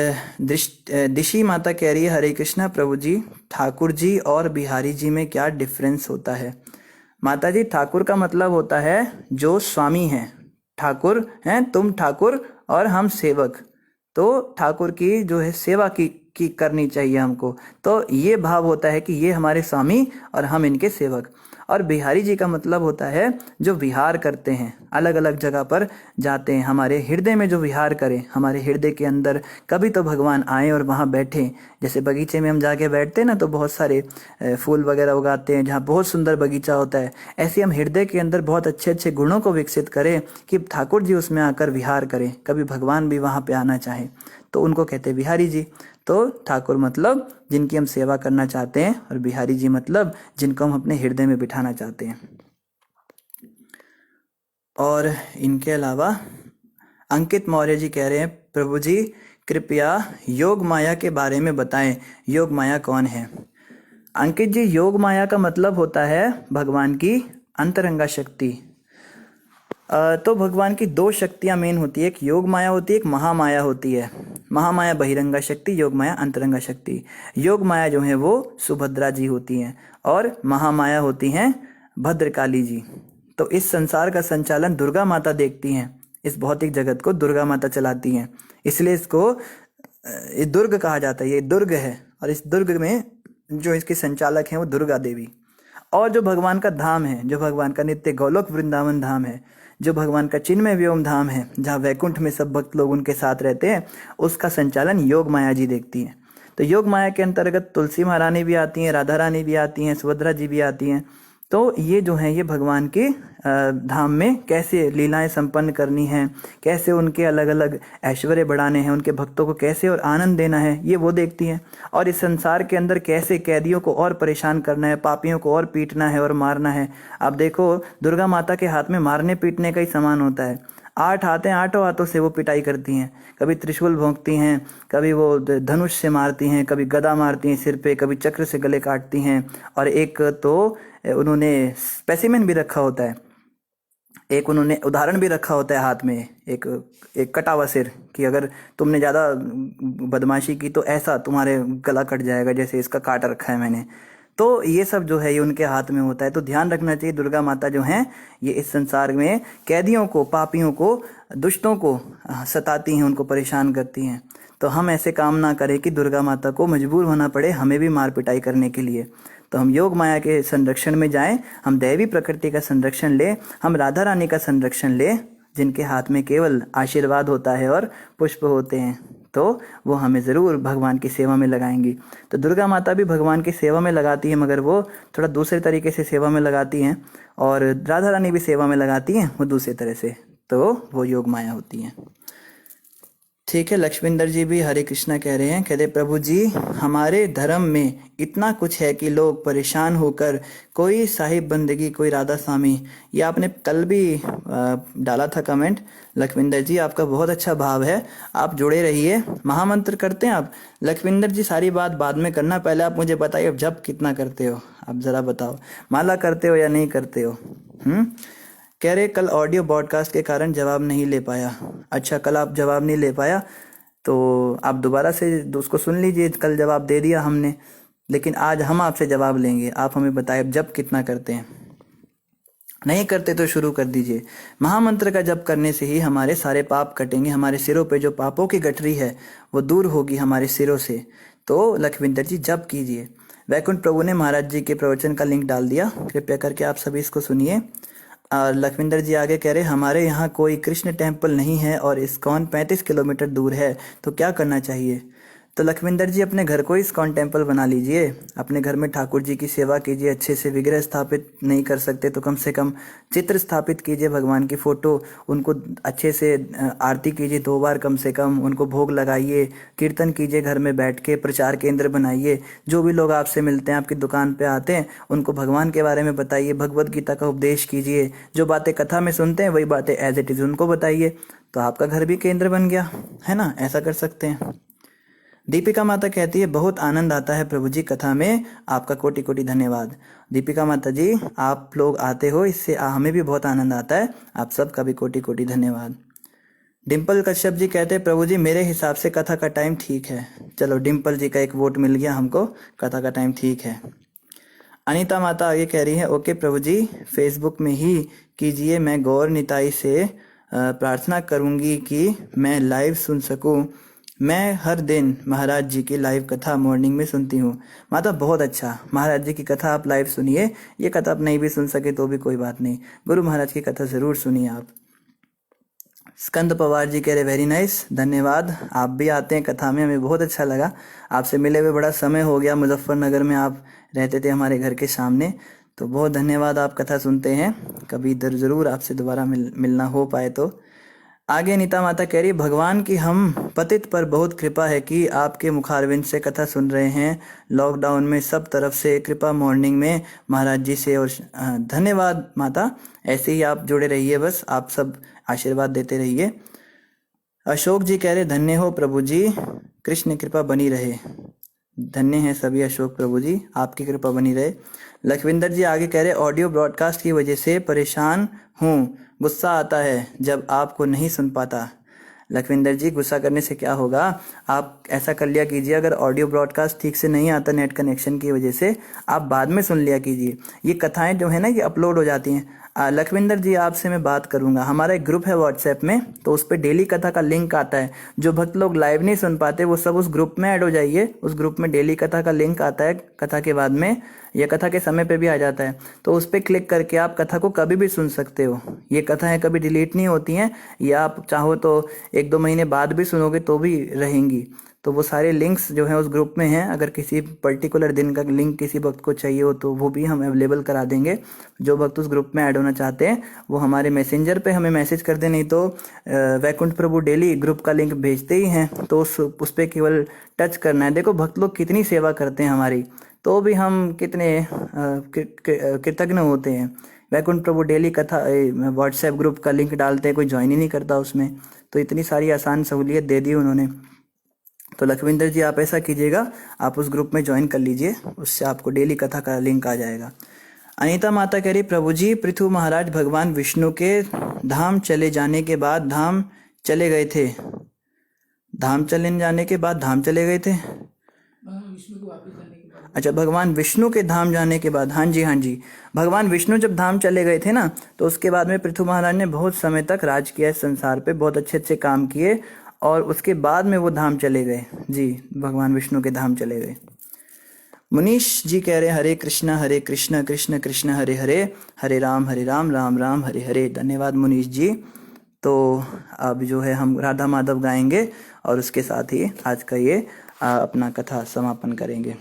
दिशी माता कह रही है, हरे कृष्णा प्रभु जी, ठाकुर जी और बिहारी जी में क्या डिफरेंस होता है। माता जी, ठाकुर का मतलब होता है जो स्वामी है, ठाकुर हैं, तुम ठाकुर और हम सेवक। तो ठाकुर की जो है सेवा की करनी चाहिए हमको, तो ये भाव होता है कि ये हमारे स्वामी और हम इनके सेवक। और बिहारी जी का मतलब होता है जो विहार करते हैं, अलग अलग जगह पर जाते हैं, हमारे हृदय में जो विहार करें, हमारे हृदय के अंदर कभी तो भगवान आए और वहाँ बैठे। जैसे बगीचे में हम जाके बैठते हैं ना, तो बहुत सारे फूल वगैरह उगाते हैं, जहाँ बहुत सुंदर बगीचा होता है। ऐसे हम हृदय के अंदर बहुत अच्छे अच्छे गुणों को विकसित करें कि ठाकुर जी उसमें आकर विहार करें, कभी भगवान भी वहाँ पे आना चाहे, तो उनको कहते हैं बिहारी जी। तो ठाकुर मतलब जिनकी हम सेवा करना चाहते हैं, और बिहारी जी मतलब जिनको हम अपने हृदय में बिठाना चाहते हैं। और इनके अलावा अंकित मौर्य जी कह रहे हैं, प्रभु जी कृपया योग माया के बारे में बताएं, योग माया कौन है। अंकित जी, योग माया का मतलब होता है भगवान की अंतरंगा शक्ति। तो भगवान की दो शक्तियां मेन होती है, एक योग माया होती है, एक महामाया होती है। महामाया बहिरंगा शक्ति, योग माया अंतरंगा शक्ति। योग माया जो है वो सुभद्रा जी होती हैं और महामाया होती हैं भद्रकाली जी। तो इस संसार का संचालन दुर्गा माता देखती हैं, इस भौतिक जगत को दुर्गा माता चलाती हैं, इसलिए इसको ये दुर्ग कहा जाता है। ये दुर्ग है और इस दुर्ग में जो इसके संचालक हैं वो दुर्गा देवी। और जो भगवान का धाम है, जो भगवान का नित्य गोलोक वृंदावन धाम है, जो भगवान का चिन्मय व्योम धाम है, जहाँ वैकुंठ में सब भक्त लोग उनके साथ रहते हैं, उसका संचालन योग माया जी देखती हैं। तो योग माया के अंतर्गत तुलसी महारानी भी आती हैं, राधा रानी भी आती हैं, सुभद्रा जी भी आती हैं। तो ये जो है ये भगवान के धाम में कैसे लीलाएं संपन्न करनी हैं, कैसे उनके अलग अलग ऐश्वर्य बढ़ाने हैं, उनके भक्तों को कैसे और आनंद देना है, ये वो देखती हैं। और इस संसार के अंदर कैसे कैदियों को और परेशान करना है, पापियों को और पीटना है और मारना है। आप देखो दुर्गा माता के हाथ में मारने पीटने का ही सामान होता है। 8 हाथ हैं, 8 हाथों से वो पिटाई करती हैं। कभी त्रिशूल भोंकती हैं, कभी वो धनुष से मारती हैं, कभी गदा मारती हैं सिर पे, कभी चक्र से गले काटती हैं। और एक तो उन्होंने स्पेसिमेन भी रखा होता है, एक उन्होंने उदाहरण भी रखा होता है हाथ में, एक कटा हुआ सिर, कि अगर तुमने ज़्यादा बदमाशी की तो ऐसा तुम्हारे गला कट जाएगा, जैसे इसका काट रखा है मैंने। तो ये सब जो है ये उनके हाथ में होता है। तो ध्यान रखना चाहिए, दुर्गा माता जो हैं ये इस संसार में कैदियों को, पापियों को, दुष्टों को सताती हैं, उनको परेशान करती हैं। तो हम ऐसे काम ना करें कि दुर्गा माता को मजबूर होना पड़े हमें भी मार पिटाई करने के लिए। तो हम योग माया के संरक्षण में जाएं, हम दैवी प्रकृति का संरक्षण लें, हम राधा रानी का संरक्षण लें, जिनके हाथ में केवल आशीर्वाद होता है और पुष्प होते हैं। तो वो हमें ज़रूर भगवान की सेवा में लगाएंगी। तो दुर्गा माता भी भगवान की सेवा में लगाती है, मगर वो थोड़ा दूसरे तरीके से सेवा में लगाती हैं, और राधा रानी भी सेवा में लगाती हैं, वो दूसरे तरह से। तो वो योग माया होती हैं। ठीक है, लक्ष्मिंदर जी भी हरे कृष्णा कह रहे हैं, कहते प्रभु जी हमारे धर्म में इतना कुछ है कि लोग परेशान होकर कोई साहिब बंदगी, कोई राधा स्वामी, ये आपने कल भी डाला था कमेंट। लक्ष्मिंदर जी आपका बहुत अच्छा भाव है, आप जुड़े रहिए। महामंत्र करते हैं आप? लक्ष्मिंदर जी सारी बात बाद में करना, पहले आप मुझे बताइए अब जप कितना करते हो, आप ज़रा बताओ, माला करते हो या नहीं करते हो? कह रहे कल ऑडियो ब्रॉडकास्ट के कारण जवाब नहीं ले पाया। अच्छा, कल आप जवाब नहीं ले पाया तो आप दोबारा से उसको सुन लीजिए, कल जवाब दे दिया हमने, लेकिन आज हम आपसे जवाब लेंगे। आप हमें बताएं जप कितना करते हैं। नहीं करते तो शुरू कर दीजिए। महामंत्र का जप करने से ही हमारे सारे पाप कटेंगे, हमारे सिरों पे जो पापों की गठरी है वो दूर होगी हमारे सिरों से। तो लखविंदर जी जप कीजिए। वैकुंठ प्रभु ने महाराज जी के प्रवचन का लिंक डाल दिया, कृपया करके आप सभी इसको सुनिए। और लखविंदर जी आगे कह रहे हमारे यहाँ कोई कृष्ण टेम्पल नहीं है और इस्कॉन 35 किलोमीटर दूर है, तो क्या करना चाहिए? तो लखविंदर जी अपने घर को इस्कॉन टेम्पल बना लीजिए, अपने घर में ठाकुर जी की सेवा कीजिए अच्छे से। विग्रह स्थापित नहीं कर सकते तो कम से कम चित्र स्थापित कीजिए, भगवान की फ़ोटो, उनको अच्छे से आरती कीजिए 2 बार कम से कम, उनको भोग लगाइए, कीर्तन कीजिए घर में बैठ के, प्रचार केंद्र बनाइए। जो भी लोग आपसे मिलते हैं, आपकी दुकान पे आते हैं, उनको भगवान के बारे में बताइए, भगवत गीता का उपदेश कीजिए। जो बातें कथा में सुनते हैं वही बातें एज इट इज़ उनको बताइए, तो आपका घर भी केंद्र बन गया, है ना? ऐसा कर सकते हैं। दीपिका माता कहती है बहुत आनंद आता है प्रभु जी कथा में, आपका कोटि कोटि धन्यवाद। दीपिका माता जी आप लोग आते हो, इससे हमें भी बहुत आनंद आता है, आप सबका भी कोटि कोटि धन्यवाद। डिम्पल कश्यप जी कहते हैं प्रभु जी मेरे हिसाब से कथा का टाइम ठीक है। चलो डिम्पल जी का एक वोट मिल गया हमको, कथा का टाइम ठीक है। अनीता माता आगे कह रही है ओके प्रभु जी फेसबुक में ही कीजिए, मैं गौर निताई से प्रार्थना करूंगी कि मैं लाइव सुन सकूं। मैं हर दिन महाराज जी की लाइव कथा मॉर्निंग में सुनती हूँ। माता बहुत अच्छा, महाराज जी की कथा आप लाइव सुनिए। ये कथा आप नहीं भी सुन सके तो भी कोई बात नहीं, गुरु महाराज की कथा ज़रूर सुनिए आप। स्कंद पवार जी कह रहे वेरी नाइस, धन्यवाद। आप भी आते हैं कथा में, हमें बहुत अच्छा लगा। आपसे मिले हुए बड़ा समय हो गया, मुजफ्फरनगर में आप रहते थे हमारे घर के सामने, तो बहुत धन्यवाद। आप कथा सुनते हैं, कभी इधर ज़रूर आपसे दोबारा मिलना हो पाए तो। आगे नीता माता कह रही भगवान की हम पतित पर बहुत कृपा है कि आपके मुखारविंद से कथा सुन रहे हैं लॉकडाउन में, सब तरफ से कृपा मॉर्निंग में महाराज जी से। और धन्यवाद माता, ऐसे ही आप जुड़े रहिए, बस आप सब आशीर्वाद देते रहिए। अशोक जी कह रहे धन्य हो प्रभु जी, कृष्ण कृपा बनी रहे। धन्य हैं सभी अशोक प्रभु जी, आपकी कृपा बनी रहे। लखविंदर जी आगे कह रहे ऑडियो ब्रॉडकास्ट की वजह से परेशान हूँ, गुस्सा आता है जब आपको नहीं सुन पाता। लखविंदर जी, गुस्सा करने से क्या होगा? आप ऐसा कर लिया कीजिए, अगर ऑडियो ब्रॉडकास्ट ठीक से नहीं आता नेट कनेक्शन की वजह से, आप बाद में सुन लिया कीजिए। ये कथाएं जो है ना, ये अपलोड हो जाती हैं। लखविंदर जी, आपसे मैं बात करूंगा, हमारा एक ग्रुप है व्हाट्सएप में, तो उस पर डेली कथा का लिंक आता है। जो भक्त लोग लाइव नहीं सुन पाते वो सब उस ग्रुप में ऐड हो जाइए। उस ग्रुप में डेली कथा का लिंक आता है, कथा के बाद में या कथा के समय पे भी आ जाता है, तो उस पर क्लिक करके आप कथा को कभी भी सुन सकते हो। ये कथाएं कभी डिलीट नहीं होती हैं, या आप चाहो तो 1-2 महीने बाद भी सुनोगे तो भी रहेंगी। तो वो सारे लिंक्स जो हैं उस ग्रुप में हैं। अगर किसी पर्टिकुलर दिन का लिंक किसी भक्त को चाहिए हो तो वो भी हम अवेलेबल करा देंगे। जो भक्त उस ग्रुप में ऐड होना चाहते हैं वो हमारे मैसेंजर पे हमें मैसेज कर दें, नहीं तो वैकुंठ प्रभु डेली ग्रुप का लिंक भेजते ही हैं, तो उस पर केवल टच करना है। देखो भक्त लोग कितनी सेवा करते हैं हमारी, तो भी हम कितने कृतज्ञ होते हैं। वैकुंठ प्रभु डेली कथा व्हाट्सएप ग्रुप का लिंक डालते हैं, कोई ज्वाइन ही नहीं करता उसमें, तो इतनी सारी आसान सहूलियत दे दी उन्होंने। तो लखविंदर जी, आप ऐसा कीजिएगा, आप उस ग्रुप में ज्वाइन कर लीजिए, उससे आपको डेली कथा का लिंक आ जाएगा। अनीता माता कह रही, प्रभु जी, पृथु महाराज भगवान विष्णु के धाम चले जाने के बाद धाम चले गए थे। धाम चले जाने के बाद धाम चले गए थे, अच्छा, भगवान विष्णु के धाम जाने के बाद। हाँ जी, हाँ जी, भगवान विष्णु जब धाम चले गए थे ना, तो उसके बाद में पृथु महाराज ने बहुत समय तक राज किया इस संसार पे, बहुत अच्छे अच्छे काम किए, और उसके बाद में वो धाम चले गए। जी, भगवान विष्णु के धाम चले गए। मुनीश जी कह रहे, हरे कृष्णा कृष्ण कृष्ण हरे हरे, हरे राम राम राम हरे हरे। धन्यवाद मुनीश जी। तो अब जो है हम राधा माधव गाएंगे और उसके साथ ही आज का ये अपना कथा समापन करेंगे।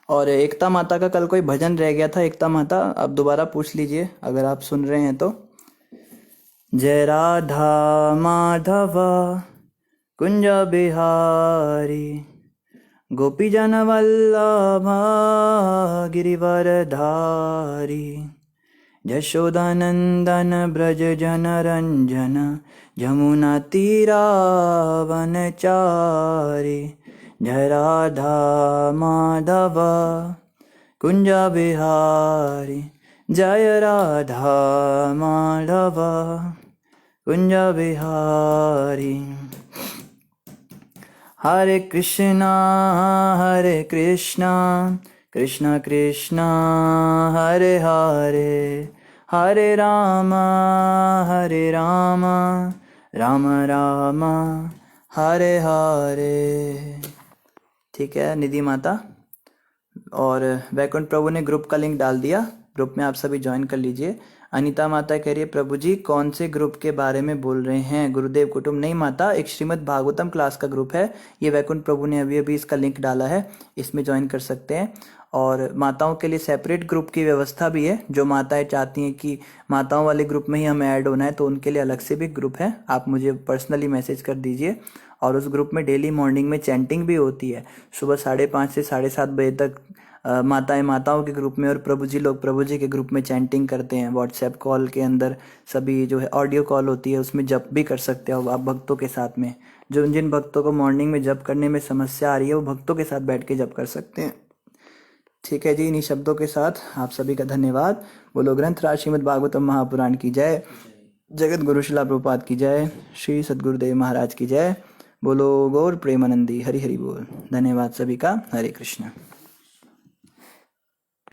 और एकता माता का कल कोई भजन रह गया था, एकता माता आप दोबारा पूछ लीजिए अगर आप सुन रहे हैं तो। जय राधा माधव कुंज बिहारी, गोपी जन वल्लभा गिरिवरधारी, यशोदानंदन ब्रज जन रंजन, जमुना तीरा वनचारी। जय राधा माधव कुंज बिहारी, जय राधा माधव कुंज बिहारी। हरे कृष्णा कृष्ण कृष्ण हरे हरे, हरे राम राम राम हरे हरे। ठीक है निधि माता, और वैकुंठ प्रभु ने ग्रुप का लिंक डाल दिया, ग्रुप में आप सभी ज्वाइन कर लीजिए। अनीता माता कह रही है, प्रभु जी कौन से ग्रुप के बारे में बोल रहे हैं? गुरुदेव कुटुंब? नहीं माता, एक श्रीमद् भागवतम क्लास का ग्रुप है, ये वैकुंठ प्रभु ने अभी अभी इसका लिंक डाला है, इसमें ज्वाइन कर सकते हैं। और माताओं के लिए सेपरेट ग्रुप की व्यवस्था भी है, जो माताएं चाहती हैं कि माताओं वाले ग्रुप में ही हमें ऐड होना है, तो उनके लिए अलग से भी ग्रुप है, आप मुझे पर्सनली मैसेज कर दीजिए। और उस ग्रुप में डेली मॉर्निंग में चैंटिंग भी होती है, सुबह 5:30 से 7:30 बजे तक माताओं के ग्रुप में, और प्रभु जी लोग प्रभु जी के ग्रुप में चैंटिंग करते हैं। व्हाट्सएप कॉल के अंदर सभी जो है ऑडियो कॉल होती है, उसमें जप भी कर सकते हो आप भक्तों के साथ में। जो जिन भक्तों को मॉर्निंग में जप करने में समस्या आ रही है, वो भक्तों के साथ बैठ के जप कर सकते हैं। ठीक है जी, इन्हीं शब्दों के साथ आप सभी का धन्यवाद। बोलो ग्रंथराज श्रीमद् भागवतम महापुराण की जय, जगत गुरु शिला प्रभुपाद की जय, श्री सद्गुरुदेव महाराज की जय। बोलो गौर प्रेमानंदी, हरि हरि बोल। धन्यवाद सभी का। हरे कृष्ण।